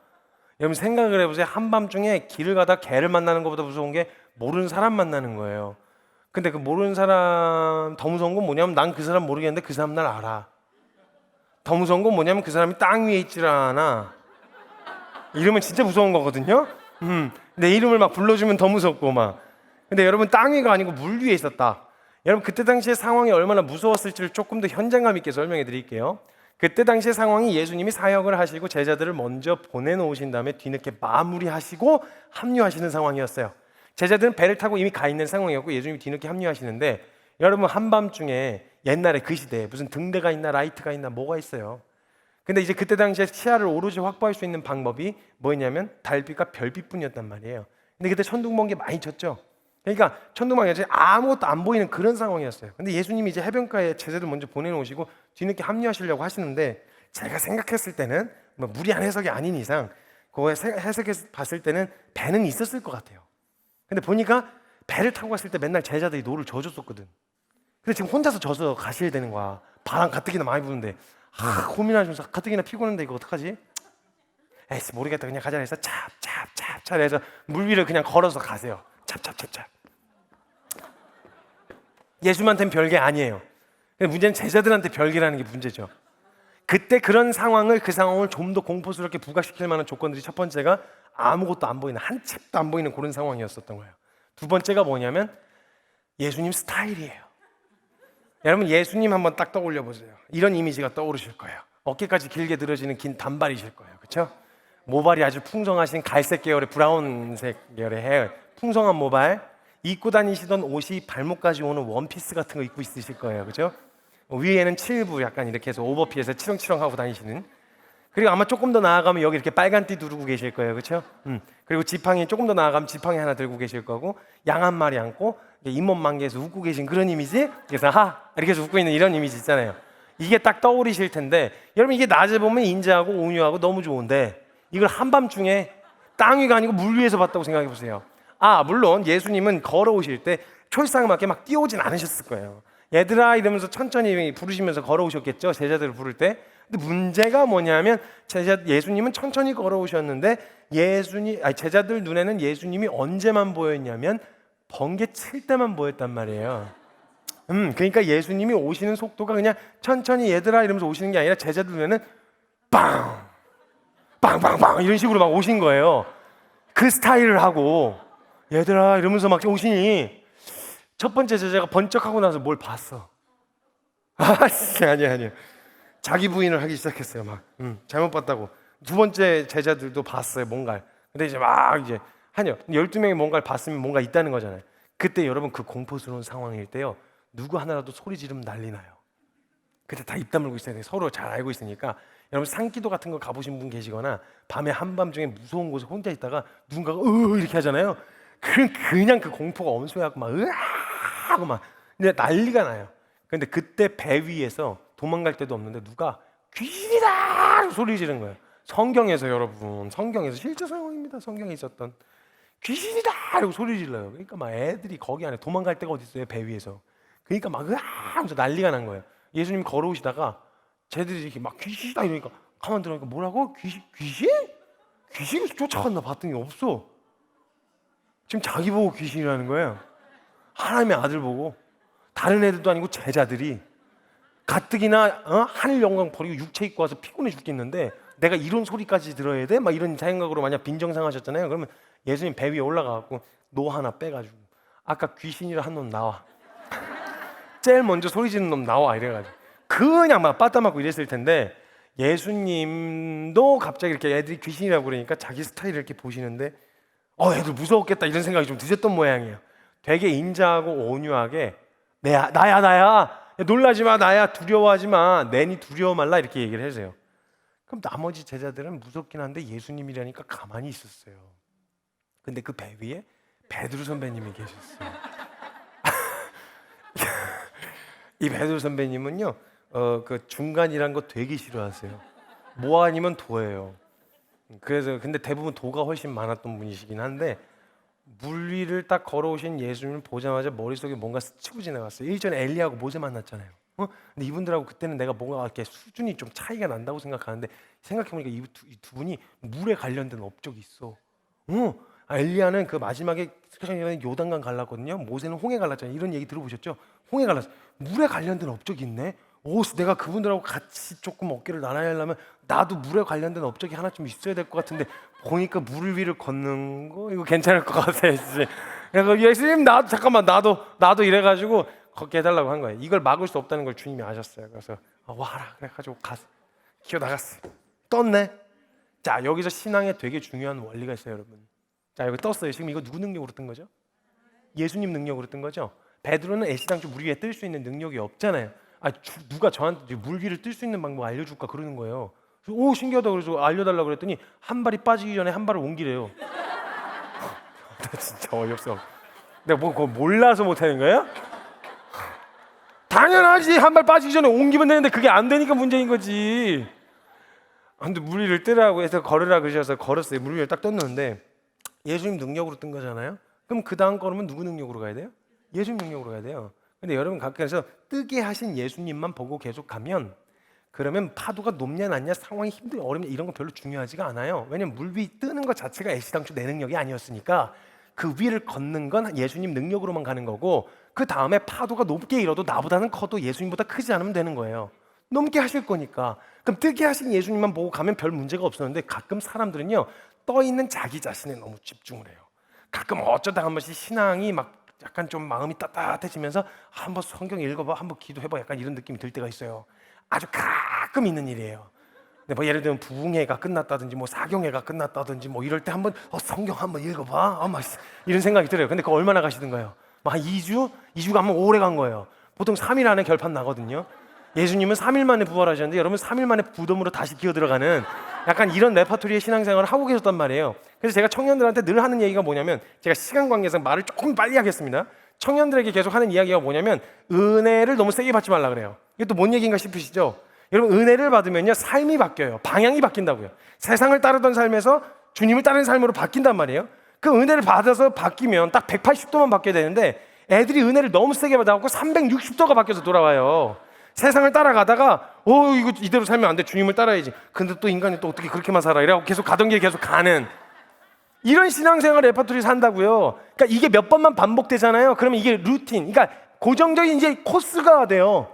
여러분 생각을 해보세요. 한밤중에 길을 가다 개를 만나는 것보다 무서운 게 모르는 사람 만나는 거예요. 근데 그 모르는 사람 더 무서운 건 뭐냐면 난 그 사람 모르겠는데 그 사람 날 알아. 더 무서운 건 뭐냐면 그 사람이 땅 위에 있질 않아. 이러면 진짜 무서운 거거든요. 내 이름을 막 불러주면 더 무섭고 막. 근데 여러분 땅 위가 아니고 물 위에 있었다. 여러분 그때 당시의 상황이 얼마나 무서웠을지를 조금 더 현장감 있게 설명해 드릴게요. 그때 당시의 상황이 예수님이 사역을 하시고 제자들을 먼저 보내놓으신 다음에 뒤늦게 마무리하시고 합류하시는 상황이었어요. 제자들은 배를 타고 이미 가 있는 상황이었고 예수님이 뒤늦게 합류하시는데 여러분 한밤중에 옛날에 그 시대에 무슨 등대가 있나 라이트가 있나 뭐가 있어요. 근데 이제 그때 당시에 시야를 오로지 확보할 수 있는 방법이 뭐였냐면 달빛과 별빛뿐이었단 말이에요. 근데 그때 천둥번개 많이 쳤죠. 그러니까 천둥번개가 아무것도 안 보이는 그런 상황이었어요. 근데 예수님이 이제 해변가에 제자들 먼저 보내놓으시고 뒤늦게 합류하시려고 하시는데 제가 생각했을 때는 뭐 무리한 해석이 아닌 이상 그거 해석해서 봤을 때는 배는 있었을 것 같아요. 근데 보니까 배를 타고 갔을 때 맨날 제자들이 노를 져줬었거든. 근데 지금 혼자서 져서 가셔야 되는 거야. 바람 가뜩이나 많이 부는데 고민하면서 가뜩이나 피곤한데 이거 어떡하지? 에이씨 모르겠다 그냥 가자 해서 찹찹찹찹 해서 물 위를 그냥 걸어서 가세요. 찹찹찹찹. 예수한테는 별게 아니에요. 문제는 제자들한테 별개라는 게 문제죠. 그때 그런 상황을 그 상황을 좀 더 공포스럽게 부각시킬 만한 조건들이 첫 번째가 아무것도 안 보이는 한 칩도 안 보이는 그런 상황이었었던 거예요. 두 번째가 뭐냐면 예수님 스타일이에요. 여러분 예수님 한번 딱 떠올려 보세요. 이런 이미지가 떠오르실 거예요. 어깨까지 길게 늘어지는 긴 단발이실 거예요. 그렇죠? 모발이 아주 풍성하신 갈색 계열의 브라운색 계열의 헤어, 풍성한 모발, 입고 다니시던 옷이 발목까지 오는 원피스 같은 거 입고 있으실 거예요. 그렇죠? 위에는 7부 약간 이렇게 해서 오버핏에서 치렁치렁하고 다니시는. 그리고 아마 조금 더 나아가면 여기 이렇게 빨간 띠 두르고 계실 거예요. 그렇죠? 그리고 지팡이 조금 더 나아가면 지팡이 하나 들고 계실 거고 양 한 마리 안고 잇몸 만개에서 웃고 계신 그런 이미지. 그래서 이렇게 해서 웃고 있는 이런 이미지 있잖아요. 이게 딱 떠오르실 텐데 여러분 이게 낮에 보면 인자하고 온유하고 너무 좋은데 이걸 한밤중에 땅 위가 아니고 물 위에서 봤다고 생각해 보세요. 물론 예수님은 걸어오실 때 초이상에 맞게 막 뛰어오진 않으셨을 거예요. 얘들아 이러면서 천천히 부르시면서 걸어오셨겠죠. 제자들을 부를 때. 근데 문제가 뭐냐면 예수님은 천천히 걸어오셨는데 제자들 눈에는 예수님이 언제만 보였냐면 번개 칠 때만 보였단 말이에요. 그러니까 예수님이 오시는 속도가 그냥 천천히 얘들아 이러면서 오시는 게 아니라 제자들 눈에는 빵! 빵빵빵 이런 식으로 막 오신 거예요. 그 스타일을 하고 얘들아 이러면서 막 오시니 첫 번째 제자가 번쩍하고 나서 뭘 봤어. 아니야. 자기 부인을 하기 시작했어요. 막 잘못 봤다고. 두 번째 제자들도 봤어요. 뭔가를. 근데 이제 막 이제 한여 12명이 뭔가를 봤으면 뭔가 있다는 거잖아요. 그때 여러분 그 공포스러운 상황일 때요. 누구 하나라도 소리 지르면 난리 나요. 그때 다 입 다물고 있어야 돼요. 서로 잘 알고 있으니까. 여러분 산기도 같은 거 가보신 분 계시거나 밤에 한밤중에 무서운 곳에 혼자 있다가 누군가가 이렇게 하잖아요. 그냥 그 공포가 엄소하고 막 하고 막 근데 난리가 나요. 근데 그때 배 위에서 도망갈 데도 없는데 누가 귀신이다 소리 지르는 거예요. 성경에서 여러분 성경에서 실제 상황입니다. 성경에 있었던 귀신이다 이러고 소리 질러요. 그러니까 막 애들이 거기 안에 도망갈 데가 어디 있어요. 배 위에서. 그러니까 막 하면서 난리가 난 거예요. 예수님 걸어오시다가 쟤들이 이렇게 막 귀신이다 이러니까 가만 들어보니까 뭐라고? 귀신? 귀신이 쫓아갔나 봤더니 없어. 지금 자기 보고 귀신이라는 거예요. 하나님의 아들 보고 다른 애들도 아니고 제자들이 가뜩이나 하늘 영광 버리고 육체 입고 와서 피곤해 죽겠는데 내가 이런 소리까지 들어야 돼? 막 이런 생각으로 만약 빈정상하셨잖아요. 그러면 예수님 배 위에 올라가갖고 노 하나 빼가지고 아까 귀신이라 한 놈 나와. 제일 먼저 소리 지르는 놈 나와 이래가지고 그냥 막 빠따 맞고 이랬을 텐데 예수님도 갑자기 이렇게 애들이 귀신이라고 그러니까 자기 스타일을 이렇게 보시는데 애들 무서웠겠다 이런 생각이 좀 드셨던 모양이에요. 되게 인자하고 온유하게 나야 놀라지 마 나야 두려워하지 마 내니 두려워 말라 이렇게 얘기를 해주세요. 그럼 나머지 제자들은 무섭긴 한데 예수님이라니까 가만히 있었어요. 근데 그 배 위에 베드로 선배님이 계셨어요. 이 베드로 선배님은요 그 중간이란 거 되게 싫어하세요. 뭐 아니면 도예요. 그래서 근데 대부분 도가 훨씬 많았던 분이시긴 한데 물 위를 딱 걸어오신 예수님을 보자마자 머릿속에 뭔가 스치고 지나갔어요. 일전에 엘리야하고 모세 만났잖아요. 근데 이분들하고 그때는 내가 뭔가 이렇게 수준이 좀 차이가 난다고 생각하는데 생각해보니까 이 두 분이 물에 관련된 업적이 있어. 엘리야는 그 마지막에 요단강 갈랐거든요. 모세는 홍해 갈랐잖아요. 이런 얘기 들어보셨죠? 홍해 갈랐어. 물에 관련된 업적이 있네. 내가 그분들하고 같이 조금 어깨를 나눠야 하려면 나도 물에 관련된 업적이 하나쯤 있어야 될 것 같은데 보니까 물 위를 걷는 거 이거 괜찮을 것 같아요. 그래서 예수님 나도 이래가지고 걷게 해달라고 한 거예요. 이걸 막을 수 없다는 걸 주님이 아셨어요. 그래서 와라 그래가지고 기어 나갔어. 떴네. 자 여기서 신앙에 되게 중요한 원리가 있어요, 여러분. 자 여기 떴어요. 지금 이거 누구 능력으로 뜬 거죠? 예수님 능력으로 뜬 거죠. 베드로는 애시당초 물 위에 뜰 수 있는 능력이 없잖아요. 누가 저한테 물 위를 뜰 수 있는 방법 알려줄까 그러는 거예요. 오 신기하다 그래서 알려달라고 그랬더니 한 발이 빠지기 전에 한 발을 옮기래요. 나 진짜 어이없어. 내가 뭐 그거 몰라서 못하는 거예요? 당연하지. 한 발 빠지기 전에 옮기면 되는데 그게 안 되니까 문제인 거지. 근데 물 위를 뜨라고 해서 걸으라 그러셔서 걸었어요. 물 위를 딱 떴는데 예수님 능력으로 뜬 거잖아요. 그럼 그 다음 걸으면 누구 능력으로 가야 돼요? 예수님 능력으로 가야 돼요. 근데 여러분 가끔서 뜨게 하신 예수님만 보고 계속 가면 그러면 파도가 높냐 낮냐 상황이 힘들냐 어렵냐 이런 거 별로 중요하지가 않아요. 왜냐면 물 위 뜨는 것 자체가 애시당초 내 능력이 아니었으니까 그 위를 걷는 건 예수님 능력으로만 가는 거고 그 다음에 파도가 높게 일어도 나보다는 커도 예수님보다 크지 않으면 되는 거예요. 넘게 하실 거니까. 그럼 뜨게 하신 예수님만 보고 가면 별 문제가 없었는데 가끔 사람들은요 떠 있는 자기 자신에 너무 집중을 해요. 가끔 어쩌다 한 번씩 신앙이 막 약간 좀 마음이 따뜻해지면서 한번 성경 읽어봐, 한번 기도해봐 약간 이런 느낌이 들 때가 있어요. 아주 가끔 있는 일이에요. 근데 뭐 예를 들면 부흥회가 끝났다든지 뭐 사경회가 끝났다든지 뭐 이럴 때 한번 성경 한번 읽어봐 막 이런 생각이 들어요. 근데 그거 얼마나 가시던가요? 뭐 한 2주가 한번 오래 간 거예요. 보통 3일 안에 결판 나거든요. 예수님은 3일 만에 부활하셨는데 여러분 3일 만에 무덤으로 다시 기어 들어가는 약간 이런 레파토리의 신앙생활을 하고 계셨단 말이에요. 그래서 제가 청년들한테 늘 하는 얘기가 뭐냐면 제가 시간 관계상 말을 조금 빨리 하겠습니다. 청년들에게 계속 하는 이야기가 뭐냐면 은혜를 너무 세게 받지 말라 그래요. 이게 또 뭔 얘기인가 싶으시죠? 여러분 은혜를 받으면요 삶이 바뀌어요. 방향이 바뀐다고요. 세상을 따르던 삶에서 주님을 따르는 삶으로 바뀐단 말이에요. 그 은혜를 받아서 바뀌면 딱 180도만 바뀌어야 되는데 애들이 은혜를 너무 세게 받아갖고 360도가 바뀌어서 돌아와요. 세상을 따라가다가 이거 이대로 살면 안 돼. 주님을 따라야지. 근데 또 인간이 또 어떻게 그렇게만 살아. 이래갖고 계속 가던 길 계속 가는 이런 신앙생활 레퍼토리 산다고요. 그러니까 이게 몇 번만 반복되잖아요. 그러면 이게 루틴, 그러니까 고정적인 이제 코스가 돼요.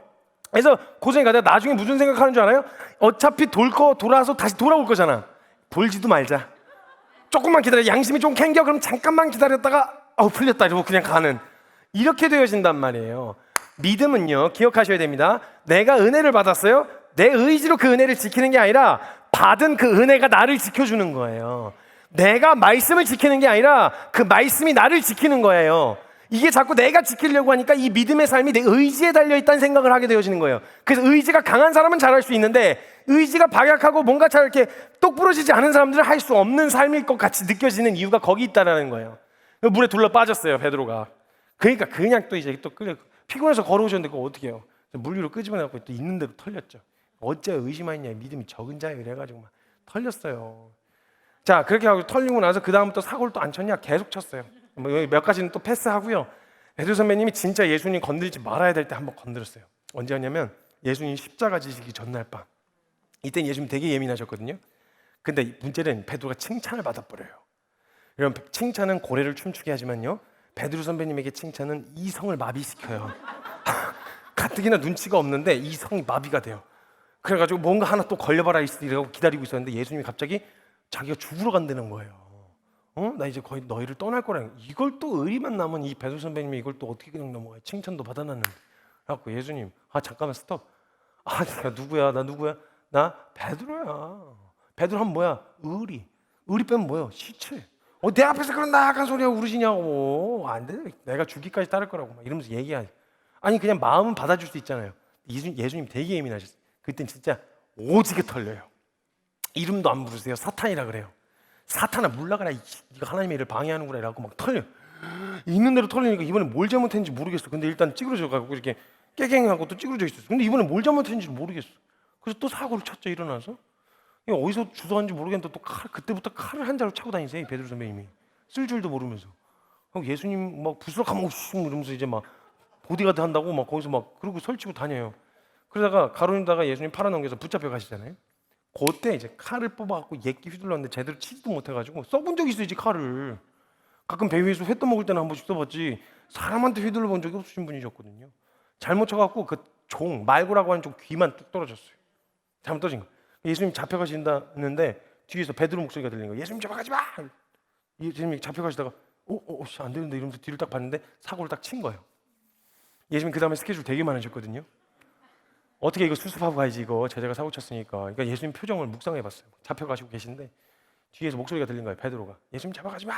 그래서 고정이 가다가 나중에 무슨 생각하는 줄 알아요? 어차피 돌아서 다시 돌아올 거잖아. 돌지도 말자. 조금만 기다려. 양심이 좀 캥겨. 그럼 잠깐만 기다렸다가 풀렸다 이러고 그냥 가는 이렇게 되어진단 말이에요. 믿음은요 기억하셔야 됩니다. 내가 은혜를 받았어요. 내 의지로 그 은혜를 지키는 게 아니라 받은 그 은혜가 나를 지켜주는 거예요. 내가 말씀을 지키는 게 아니라 그 말씀이 나를 지키는 거예요. 이게 자꾸 내가 지키려고 하니까 이 믿음의 삶이 내 의지에 달려있다는 생각을 하게 되어지는 거예요. 그래서 의지가 강한 사람은 잘할 수 있는데 의지가 박약하고 뭔가 잘 이렇게 똑부러지지 않은 사람들은 할 수 없는 삶일 것 같이 느껴지는 이유가 거기 있다는 거예요. 물에 둘러 빠졌어요 베드로가. 그러니까 그냥 또 이제 또 끌려 피곤해서 걸어오셨는데 그거 어떻게 해요? 물 위로 끄집어내고 또 있는 대로 털렸죠. 어째 의심하였냐 믿음이 적은 자여 이래가지고 막 털렸어요. 자 그렇게 하고 털리고 나서 그 다음부터 사고를 또 안 쳤냐? 계속 쳤어요. 몇 가지는 또 패스하고요. 베드로 선배님이 진짜 예수님 건들지 말아야 될 때 한번 건드렸어요. 언제였냐면 예수님 십자가 지시기 전날 밤. 이때 예수님 되게 예민하셨거든요. 근데 문제는 베드로가 칭찬을 받아버려요. 이런 칭찬은 고래를 춤추게 하지만요 베드로 선배님에게 칭찬은 이성을 마비시켜요. 가뜩이나 눈치가 없는데 이 성이 마비가 돼요. 그래가지고 뭔가 하나 또 걸려봐라 이러고 기다리고 있었는데 예수님이 갑자기 자기가 죽으러 간다는 거예요. 나 이제 거의 너희를 떠날 거라. 이걸 또 의리만 남은 이 베드로 선배님이 이걸 또 어떻게 그냥 넘어가요? 칭찬도 받아놨는데. 그래갖고 예수님, 잠깐만 스톱. 내가 누구야? 나 누구야? 나 베드로야. 베드로 하면 뭐야? 의리. 의리 빼면 뭐야? 시체. 내 앞에서 그런 나약한 소리야 우르시냐고. 안 돼. 내가 죽기까지 따를 거라고 막 이러면서 얘기하지. 아니 그냥 마음은 받아줄 수 있잖아요. 예수님 되게 예민하셨어요. 그땐 진짜 오지게 털려요. 이름도 안 부르세요. 사탄이라 그래요. 사탄아 물러가라. 네가 하나님의 일을 방해하는구나 이라고 막 털려. 있는 대로 털리니까 이번에 뭘 잘못했는지 모르겠어. 근데 일단 찌그러져 가지고 이렇게 깨갱하고 또 찌그러져 있었어. 근데 이번에 뭘 잘못했는지 모르겠어. 그래서 또 사고를 쳤죠. 일어나서. 어디서 주워왔는지 모르겠는데 또 그때부터 칼을 한 자루 차고 다니세요. 베드로 선배님이. 쓸 줄도 모르면서. 예수님 막 부스럭하면 이러면서 이제 막 보디가드 한다고 막 거기서 막 그러고 설치고 다녀요. 그러다가 가로니다가 예수님 팔아넘겨서 붙잡혀 가시잖아요. 그때 이제 칼을 뽑아갖고 예끼 휘둘렀는데 제대로 치지도 못해가지고 써본 적이 있어야지 칼을. 가끔 배 위에서 회 떠먹을 때는 한 번씩 써봤지 사람한테 휘둘러 본 적이 없으신 분이셨거든요. 잘못 쳐갖고 그 말고라고 하는 종 귀만 뚝 떨어졌어요. 잘못 떨어진 거. 예수님 잡혀가신다는데 뒤에서 베드로 목소리가 들리는 거예요. 예수님 잡아가지 마! 예수님이 잡혀가시다가 안 되는데 이러면서 뒤를 딱 봤는데 사고를 딱 친 거예요. 예수님 그 다음에 스케줄 되게 많으셨거든요. 어떻게 이거 수습하고 가야지 이거 제자가 사고 쳤으니까. 그러니까 예수님 표정을 묵상해봤어요. 잡혀가시고 계신데 뒤에서 목소리가 들린 거예요. 베드로가 예수님 잡아가지 마.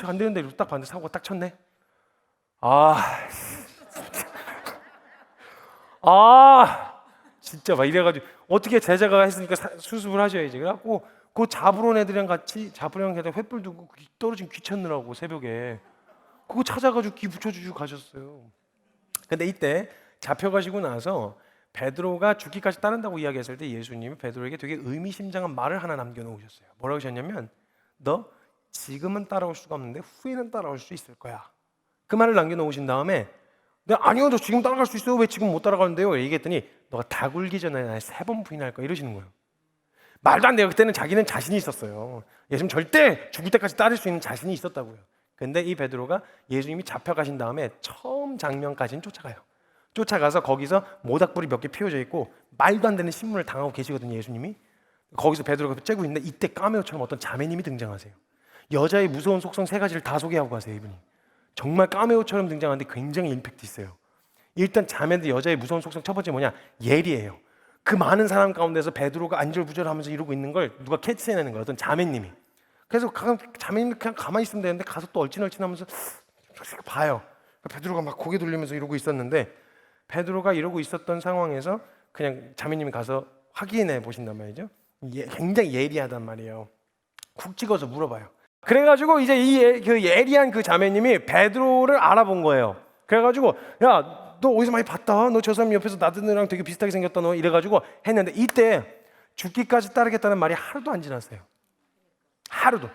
안 되는데 이러고 딱 봤는데 사고가 딱 쳤네. 진짜 막 이래가지고 어떻게 제자가 했으니까 수습을 하셔야지. 그래갖고 그 잡으러 애들이랑 같이 잡으려는 애들 횃불 두고 떨어진 귀 찾느라고 새벽에 그거 찾아가지고 귀 붙여주시고 가셨어요. 근데 이때 잡혀가시고 나서 베드로가 죽기까지 따른다고 이야기했을 때 예수님이 베드로에게 되게 의미심장한 말을 하나 남겨놓으셨어요. 뭐라고 하셨냐면 너 지금은 따라올 수가 없는데 후에는 따라올 수 있을 거야. 그 말을 남겨놓으신 다음에 아니요 저 지금 따라갈 수 있어요. 왜 지금 못 따라가는데요? 얘기했더니 너가 다 굴기 전에 날 3번 부인할 거야 이러시는 거예요. 말도 안 돼요. 그때는 자기는 자신이 있었어요. 예수님 절대 죽을 때까지 따를 수 있는 자신이 있었다고요. 근데 이 베드로가 예수님이 잡혀가신 다음에 처음 장면까지는 쫓아가요. 쫓아가서 거기서 모닥불이 몇 개 피워져 있고 말도 안 되는 신문을 당하고 계시거든요. 예수님이 거기서 베드로가 쬐고 있는데 이때 까메오처럼 어떤 자매님이 등장하세요. 여자의 무서운 속성 3가지를 다 소개하고 가세요. 이분이 정말 까메오처럼 등장하는데 굉장히 임팩트 있어요. 일단 자매인데 여자의 무서운 속성 첫 번째 뭐냐? 예리해요. 그 많은 사람 가운데서 베드로가 안절부절하면서 이러고 있는 걸 누가 캐치해내는 거예요. 어떤 자매님이. 그래서 자매님이 그냥 가만히 있으면 되는데 가서 또 얼씬얼씬하면서 봐요. 베드로가 막 고개 돌리면서 이러고 있었는데 베드로가 이러고 있었던 상황에서 그냥 자매님이 가서 확인해 보신단 말이죠. 굉장히 예리하단 말이에요. 쿡 찍어서 물어봐요. 그래가지고 이제 그 예리한 그 자매님이 베드로를 알아본 거예요. 그래가지고 야 너 어디서 많이 봤다. 너 저 사람 옆에서 나드느랑 되게 비슷하게 생겼다. 너 이래가지고 했는데 이때 죽기까지 따르겠다는 말이 하루도 안 지났어요. 하루도.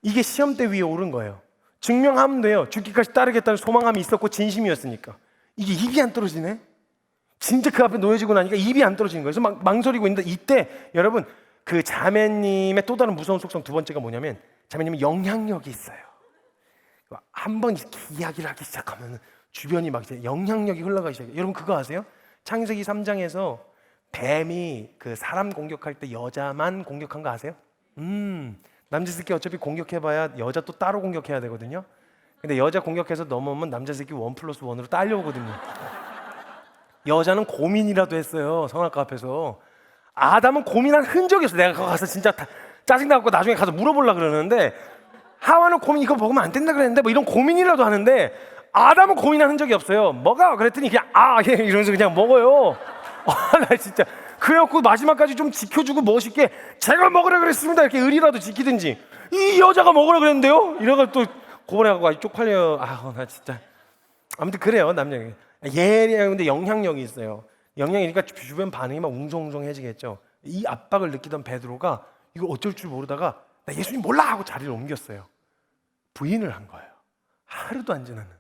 이게 시험대 위에 오른 거예요. 증명하면 돼요. 죽기까지 따르겠다는 소망함이 있었고 진심이었으니까. 이게 입이 안 떨어지네. 진짜 그 앞에 놓여지고 나니까 입이 안 떨어지는 거예요. 그래서 막 망설이고 있는데 이때 여러분 그 자매님의 또 다른 무서운 속성 두 번째가 뭐냐면 자매님은 영향력이 있어요. 한번 이야기를 하기 시작하면 주변이 막 이제 영향력이 흘러가기 시작해요. 여러분 그거 아세요? 창세기 3장에서 뱀이 그 사람 공격할 때 여자만 공격한 거 아세요? 남자 새끼 어차피 공격해봐야 여자 또 따로 공격해야 되거든요. 근데 여자 공격해서 넘어오면 남자 새끼 1+1으로 딸려오거든요. 여자는 고민이라도 했어요. 성악가 앞에서. 아담은 고민한 흔적이 없어. 내가 거기 가서 진짜 짜증나고 나중에 가서 물어보려고 그러는데 하와는 고민 이거 먹으면 안 된다 그랬는데 뭐 이런 고민이라도 하는데 아담은 고민한 흔적이 없어요. 먹어? 그랬더니 그냥 예 이러면서 그냥 먹어요. 나 진짜 그래갖고 마지막까지 좀 지켜주고 멋있게 제가 먹으라 그랬습니다 이렇게 의리라도 지키든지 이 여자가 먹으라 그랬는데요? 이래가 또 고번해갖고 쪽팔려요. 나 진짜 아무튼 그래요. 남녀 예리한데 영향력이 있어요. 영향이니까 주변 반응이 막 웅성웅성해지겠죠. 이 압박을 느끼던 베드로가 이걸 어쩔 줄 모르다가 나 예수님 몰라 하고 자리를 옮겼어요. 부인을 한 거예요. 하루도 안 지났는데.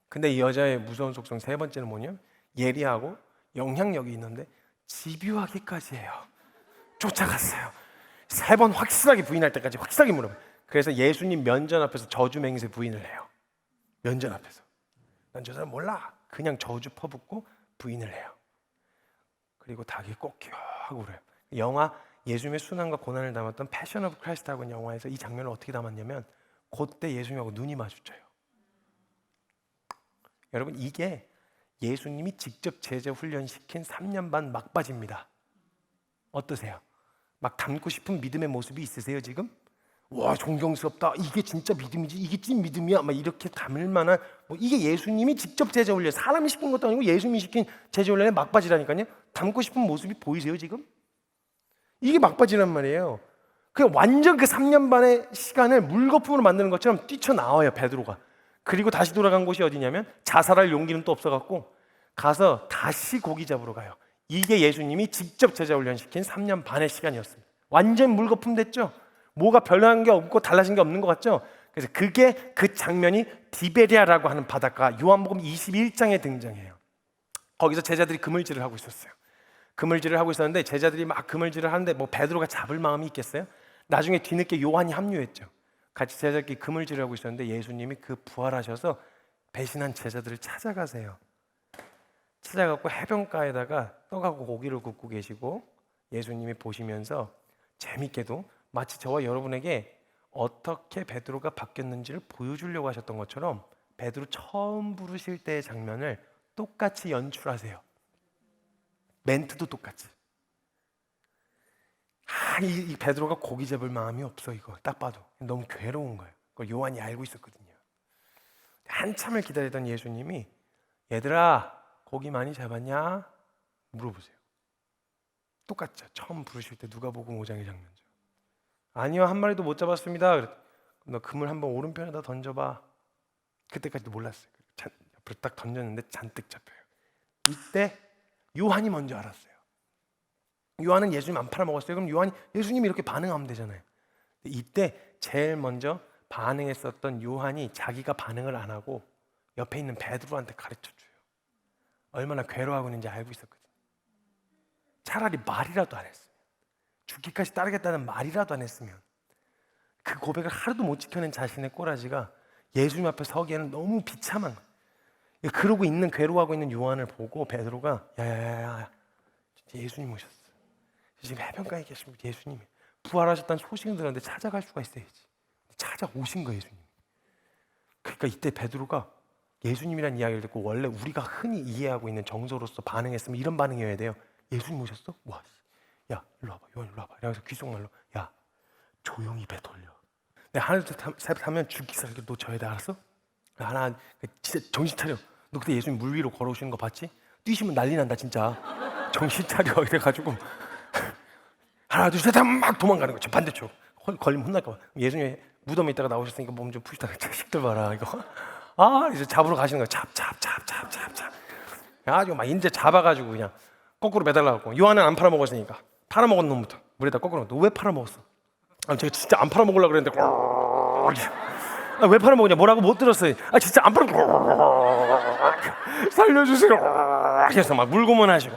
근데 이 여자의 무서운 속성 3번째는 뭐냐? 예리하고 영향력이 있는데 집요하기까지 해요. 쫓아갔어요. 3번 확실하게 부인할 때까지 확실하게 물어봐요. 그래서 예수님 면전 앞에서 저주 맹세 부인을 해요. 면전 앞에서. 난 저 사람 몰라. 그냥 저주 퍼붓고 부인을 해요. 그리고 닭이 꼬끼어 하고 그래요. 영화 예수님의 순환과 고난을 담았던 패션 오브 크라이스트라고 하는 영화에서 이 장면을 어떻게 담았냐면 그때 예수님하고 눈이 마주쳐요. 여러분, 이게 예수님이 직접 제자 훈련시킨 3년 반 막바지입니다. 어떠세요? 막 닮고 싶은 믿음의 모습이 있으세요 지금? 와, 존경스럽다. 이게 진짜 믿음이지. 이게 찐 믿음이야. 막 이렇게 담을 만한 이게 예수님이 직접 제자 훈련, 사람이 시킨 것도 아니고 예수님이 시킨 제자 훈련의 막바지라니까요. 닮고 싶은 모습이 보이세요 지금? 이게 막바지란 말이에요. 그냥 완전 그 3년 반의 시간을 물거품으로 만드는 것처럼 뛰쳐나와요 베드로가. 그리고 다시 돌아간 곳이 어디냐면 자살할 용기는 또 없어갖고 가서 다시 고기 잡으러 가요. 이게 예수님이 직접 제자 훈련시킨 3년 반의 시간이었습니다. 완전 물거품 됐죠? 뭐가 변한 게 없고 달라진 게 없는 것 같죠? 그래서 그게 그 장면이 디베리아라고 하는 바닷가, 요한복음 21장에 등장해요. 거기서 제자들이 그물질을 하고 있었어요. 그물질을 하고 있었는데 제자들이 막 그물질을 하는데 베드로가 잡을 마음이 있겠어요? 나중에 뒤늦게 요한이 합류했죠. 같이 제자들끼리 그물질을 하고 있었는데 예수님이 그 부활하셔서 배신한 제자들을 찾아가세요. 찾아가고 해변가에다가 떡하고 고기를 굽고 계시고 예수님이 보시면서 재밌게도 마치 저와 여러분에게 어떻게 베드로가 바뀌었는지를 보여주려고 하셨던 것처럼 베드로 처음 부르실 때의 장면을 똑같이 연출하세요. 멘트도 똑같이. 이 베드로가 고기 잡을 마음이 없어. 이거 딱 봐도 너무 괴로운 거예요. 그걸 요한이 알고 있었거든요. 한참을 기다리던 예수님이 얘들아 고기 많이 잡았냐? 물어보세요. 똑같죠. 처음 부르실 때 누가복음 5장의 장면죠. 아니요, 한 마리도 못 잡았습니다. 너 그물 한번 오른편에다 던져봐. 그때까지도 몰랐어요. 옆으로 딱 던졌는데 잔뜩 잡혀요. 이때 요한이 먼저 알았어요. 요한은 예수님 안 팔아먹었어요. 그럼 요한이 예수님이 이렇게 반응하면 되잖아요. 이때 제일 먼저 반응했었던 요한이 자기가 반응을 안 하고 옆에 있는 베드로한테 가르쳐줘요. 얼마나 괴로워하고 있는지 알고 있었거든요. 차라리 말이라도 안 했으면, 죽기까지 따르겠다는 말이라도 안 했으면, 그 고백을 하루도 못 지켜낸 자신의 꼬라지가 예수님 앞에 서기에는 너무 비참한 거예요. 그러고 있는 괴로워하고 있는 요한을 보고 베드로가 야야야야, 진짜 예수님 오셨어. 지금 해변가에 계신 예수님이 부활하셨다는 소식을 들었는데 찾아갈 수가 있어야지. 찾아오신 거예요, 예수님. 그러니까 이때 베드로가 예수님이라는 이야기를 듣고 원래 우리가 흔히 이해하고 있는 정서로서 반응했으면 이런 반응이어야 돼요. 예수님 오셨어? 와, 야, 일로 와봐, 요한 일로 와봐. 그래서 귓속말로 야, 조용히 배 돌려. 내가 하나 둘셋 하면 죽기 살기 너 져야 돼, 알았어? 하나, 진짜 정신 차려. 너 그때 예수님 물 위로 걸어오시는 거 봤지? 뛰시면 난리 난다 진짜. 정신 차려. 이래가지고 하나 둘 셋 하면 막 도망가는 거죠. 반대쪽 걸리면 혼날까 봐. 예수님이 무덤에 있다가 나오셨으니까 몸 좀 푸시다가 자식들 봐라 이거. 이제 잡으러 가시는 거야. 잡. 아주 막 인제 잡아가지고 그냥 거꾸로 매달라고. 요한은 안 팔아먹었으니까 팔아먹은 놈부터 물에다 거꾸로. 너 왜 팔아먹었어? 제가 진짜 안 팔아먹으려고 그랬는데 왜 팔아먹었냐? 뭐라고 못 들었어요. 진짜 안 살려주세요. 그래서 막 물고문 하시고.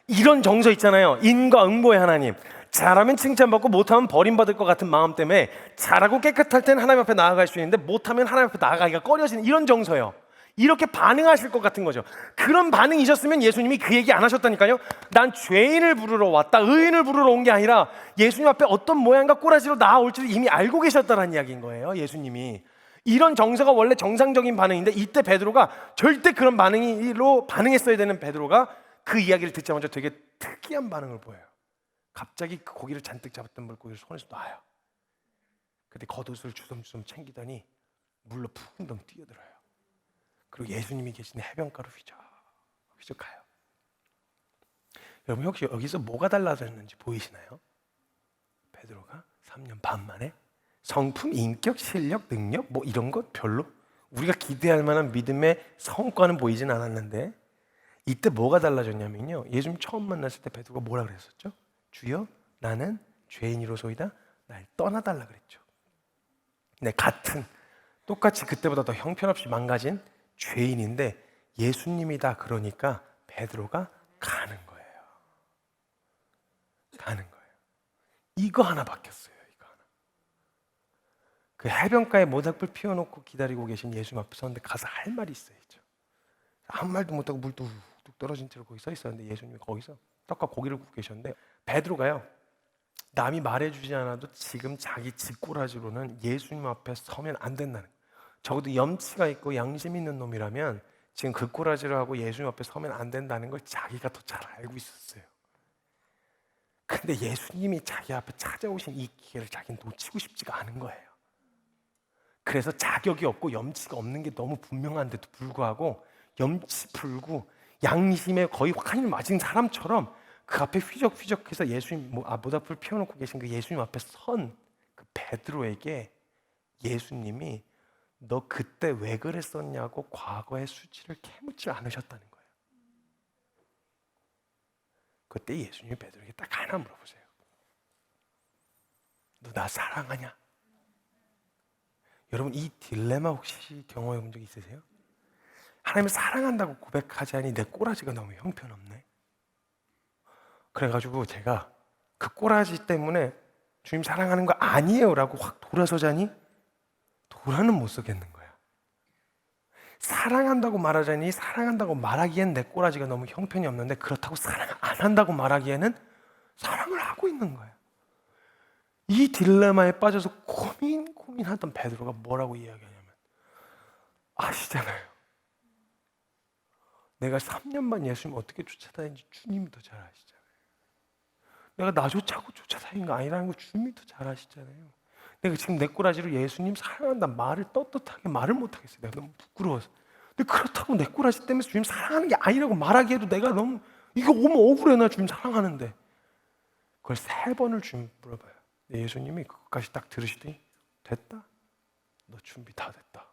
이런 정서 있잖아요. 인과 응보의 하나님. 잘하면 칭찬받고 못하면 버림받을 것 같은 마음 때문에 잘하고 깨끗할 때는 하나님 앞에 나아갈 수 있는데 못하면 하나님 앞에 나아가기가 꺼려지는 이런 정서예요. 이렇게 반응하실 것 같은 거죠. 그런 반응이셨으면 예수님이 그 얘기 안 하셨다니까요. 난 죄인을 부르러 왔다, 의인을 부르러 온 게 아니라 예수님 앞에 어떤 모양과 꼬라지로 나아올 줄 이미 알고 계셨다는 이야기인 거예요. 예수님이. 이런 정서가 원래 정상적인 반응인데 이때 베드로가 절대 그런 반응으로 반응했어야 되는 베드로가 그 이야기를 듣자마자 되게 특이한 반응을 보여요. 갑자기 그 고기를 잔뜩 잡았던 물고기를 손에서 놔요. 근데 겉옷을 주섬주섬 챙기더니 물로 푹덩 뛰어들어요. 그리고 예수님이 계신 해변가로 휘적 가요. 여러분 혹시 여기서 뭐가 달라졌는지 보이시나요? 베드로가 3년 반 만에 성품, 인격, 실력, 능력 뭐 이런 것 별로 우리가 기대할 만한 믿음의 성과는 보이진 않았는데 이때 뭐가 달라졌냐면요. 예수님 처음 만났을 때 베드로가 뭐라 그랬었죠? 주여 나는 죄인이로소이다. 날 떠나달라 그랬죠. 네, 똑같이 그때보다 더 형편없이 망가진 죄인인데 예수님이다 그러니까 베드로가 가는 거예요. 이거 하나 바뀌었어요. 이거 하나. 그 해변가에 모닥불 피워놓고 기다리고 계신 예수님 앞에 서는데 가서 할 말이 있어야죠. 아무 말도 못하고 물 뚝뚝 떨어진 채로 거기 서 있었는데 예수님이 거기서 떡과 고기를 굽고 계셨는데 베드로가요, 남이 말해주지 않아도 지금 자기 집꼬라지로는 예수님 앞에 서면 안 된다는 거예요. 적어도 염치가 있고 양심 있는 놈이라면 지금 그 꼬라지를 하고 예수님 앞에 서면 안 된다는 걸 자기가 더 잘 알고 있었어요. 근데 예수님이 자기 앞에 찾아오신 이 기회를 자기는 놓치고 싶지가 않은 거예요. 그래서 자격이 없고 염치가 없는 게 너무 분명한데도 불구하고 염치 풀고 양심에 거의 환히 맞은 사람처럼 그 앞에 휘적휘적해서 예수님 모닥불 피워놓고 계신 그 예수님 앞에 선 그 베드로에게 예수님이 너 그때 왜 그랬었냐고 과거의 수치를 캐묻지 않으셨다는 거예요. 그때 예수님이 베드로에게 딱 하나 물어보세요. 너 나 사랑하냐? 여러분, 이 딜레마 혹시 경험해 본 적 있으세요? 하나님을 사랑한다고 고백하자니 내 꼬라지가 너무 형편없네. 그래가지고 제가 그 꼬라지 때문에 주님 사랑하는 거 아니에요 라고 확 돌아서자니 돌아는 못 서겠는 거야. 사랑한다고 말하자니 사랑한다고 말하기엔 내 꼬라지가 너무 형편이 없는데 그렇다고 사랑 안 한다고 말하기에는 사랑을 하고 있는 거야. 이 딜레마에 빠져서 고민하던 베드로가 뭐라고 이야기하냐면, 아시잖아요, 내가 3년만 예수님 어떻게 쫓아다니는지 주님이 더 잘 아시잖아요. 내가 나 쫓아고 쫓아다니는 거 아니라는 걸 주님이 더 잘 아시잖아요. 내가 지금 내 꼬라지로 예수님 사랑한다 말을 떳떳하게 말을 못하겠어요. 내가 너무 부끄러워서. 근데 그렇다고 내 꼬라지 때문에 주님 사랑하는 게 아니라고 말하기에도 내가 너무 이거 너무 억울해. 나 주님 사랑하는데. 그걸 3번을 주님 물어봐요. 예수님이 그것까지 딱 들으시더니 됐다. 너 준비 다 됐다.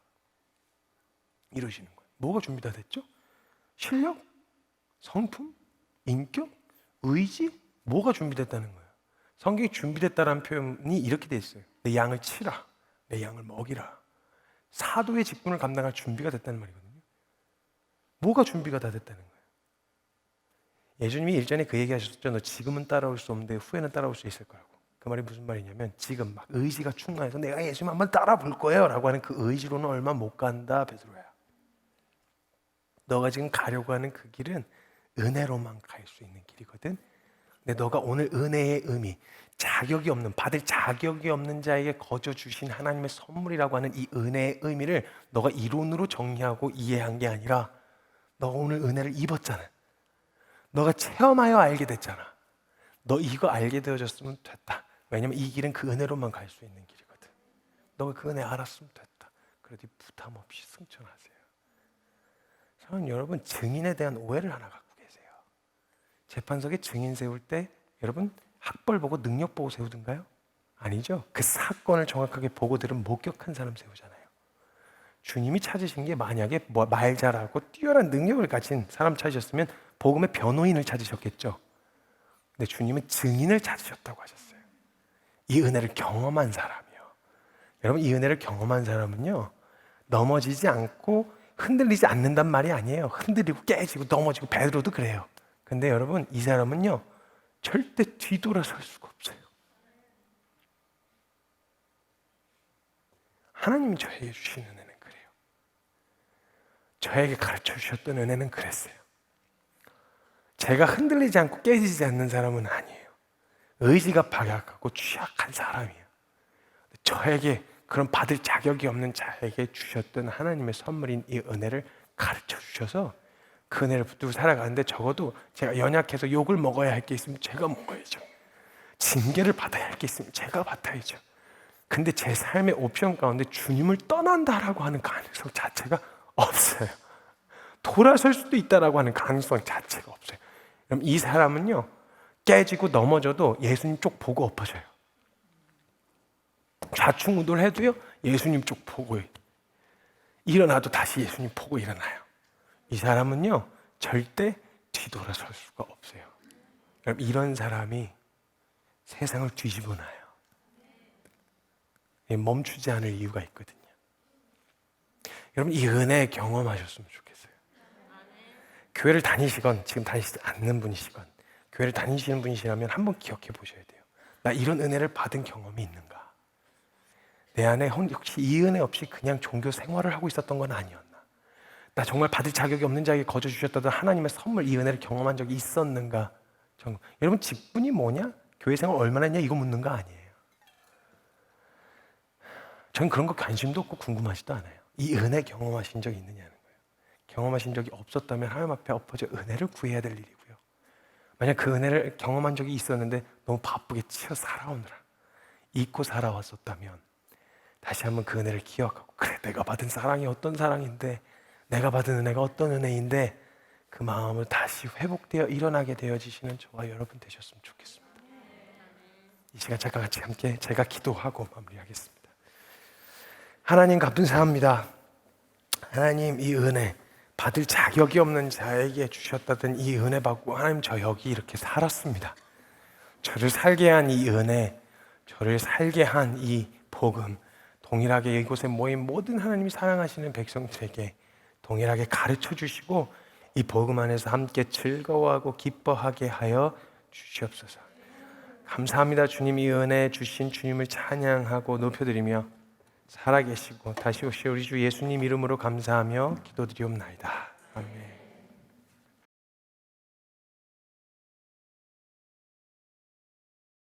이러시는 거예요. 뭐가 준비 다 됐죠? 실력? 성품? 인격? 의지? 뭐가 준비됐다는 거예요? 성경이 준비됐다라는 표현이 이렇게 돼 있어요. 내 양을 치라. 내 양을 먹이라. 사도의 직분을 감당할 준비가 됐다는 말이거든요. 뭐가 준비가 다 됐다는 거예요? 예수님이 일전에 그 얘기 하셨죠. 너 지금은 따라올 수 없는데 후에는 따라올 수 있을 거라고. 그 말이 무슨 말이냐면 지금 막 의지가 충만해서 내가 예수님 한번 따라 볼 거예요 라고 하는 그 의지로는 얼마 못 간다 베드로야. 너가 지금 가려고 하는 그 길은 은혜로만 갈 수 있는 길이거든. 근데 너가 오늘 은혜의 의미, 자격이 없는, 받을 자격이 없는 자에게 거저 주신 하나님의 선물이라고 하는 이 은혜의 의미를 너가 이론으로 정리하고 이해한 게 아니라 너가 오늘 은혜를 입었잖아. 너가 체험하여 알게 됐잖아. 너 이거 알게 되어졌으면 됐다. 왜냐면 이 길은 그 은혜로만 갈 수 있는 길이거든. 너가 그 은혜 알았으면 됐다. 그래도 부담 없이 승천하세요. 저는 여러분 증인에 대한 오해를 하나 갖고 계세요. 재판석에 증인 세울 때 여러분 학벌 보고 능력 보고 세우든가요? 아니죠. 그 사건을 정확하게 보고 들은 목격한 사람 세우잖아요. 주님이 찾으신 게 만약에 말 잘하고 뛰어난 능력을 가진 사람 찾으셨으면 복음의 변호인을 찾으셨겠죠. 근데 주님은 증인을 찾으셨다고 하셨어요. 이 은혜를 경험한 사람이요. 여러분 이 은혜를 경험한 사람은요 넘어지지 않고 흔들리지 않는단 말이 아니에요. 흔들리고 깨지고 넘어지고 베드로도 그래요. 근데 여러분 이 사람은요 절대 뒤돌아설 수가 없어요. 하나님이 저에게 주신 은혜는 그래요. 저에게 가르쳐 주셨던 은혜는 그랬어요. 제가 흔들리지 않고 깨지지 않는 사람은 아니에요. 의지가 박약하고 취약한 사람이에요. 저에게 그런 받을 자격이 없는 자에게 주셨던 하나님의 선물인 이 은혜를 가르쳐 주셔서 그 은혜를 붙들고 살아가는데 적어도 제가 연약해서 욕을 먹어야 할 게 있으면 제가 먹어야죠. 징계를 받아야 할 게 있으면 제가 받아야죠. 근데 제 삶의 옵션 가운데 주님을 떠난다라고 하는 가능성 자체가 없어요. 돌아설 수도 있다라고 하는 가능성 자체가 없어요. 그럼 이 사람은요 깨지고 넘어져도 예수님 쪽 보고 엎어져요. 좌충우돌 해도요 예수님 쪽 보고 일어나도 다시 예수님 보고 일어나요. 이 사람은요 절대 뒤돌아설 수가 없어요. 여러분 이런 사람이 세상을 뒤집어 놔요. 멈추지 않을 이유가 있거든요. 여러분 이 은혜 경험하셨으면 좋겠어요. 교회를 다니시건 지금 다니시지 않는 분이시건 교회를 다니시는 분이시라면 한번 기억해 보셔야 돼요. 나 이런 은혜를 받은 경험이 있는가? 내 안에 혹시 이 은혜 없이 그냥 종교 생활을 하고 있었던 건 아니었나? 나 정말 받을 자격이 없는 자에게 거저 주셨다던 하나님의 선물, 이 은혜를 경험한 적이 있었는가? 여러분, 직분이 뭐냐? 교회 생활 얼마나 했냐? 이거 묻는 거 아니에요. 전 그런 거 관심도 없고 궁금하지도 않아요. 이 은혜 경험하신 적이 있느냐는 거예요. 경험하신 적이 없었다면 하나님 앞에 엎어져 은혜를 구해야 될 일이고요. 만약 그 은혜를 경험한 적이 있었는데 너무 바쁘게 치여 살아오느라 잊고 살아왔었다면 다시 한번 그 은혜를 기억하고, 그래, 내가 받은 사랑이 어떤 사랑인데, 내가 받은 은혜가 어떤 은혜인데, 그 마음을 다시 회복되어 일어나게 되어지시는 저와 여러분 되셨으면 좋겠습니다. 이 시간 잠깐 같이 함께 제가 기도하고 마무리하겠습니다. 하나님, 감사합니다. 하나님, 이 은혜 받을 자격이 없는 자에게 주셨다던 이 은혜 받고 하나님, 저 여기 이렇게 살았습니다. 저를 살게 한 이 은혜, 저를 살게 한 이 복음, 동일하게 이곳에 모인 모든 하나님이 사랑하시는 백성들에게 동일하게 가르쳐 주시고 이 복음 안에서 함께 즐거워하고 기뻐하게 하여 주시옵소서. 감사합니다. 주님, 이 은혜 주신 주님을 찬양하고 높여드리며 살아계시고 다시 오실 우리 주 예수님 이름으로 감사하며 기도드리옵나이다. 아멘.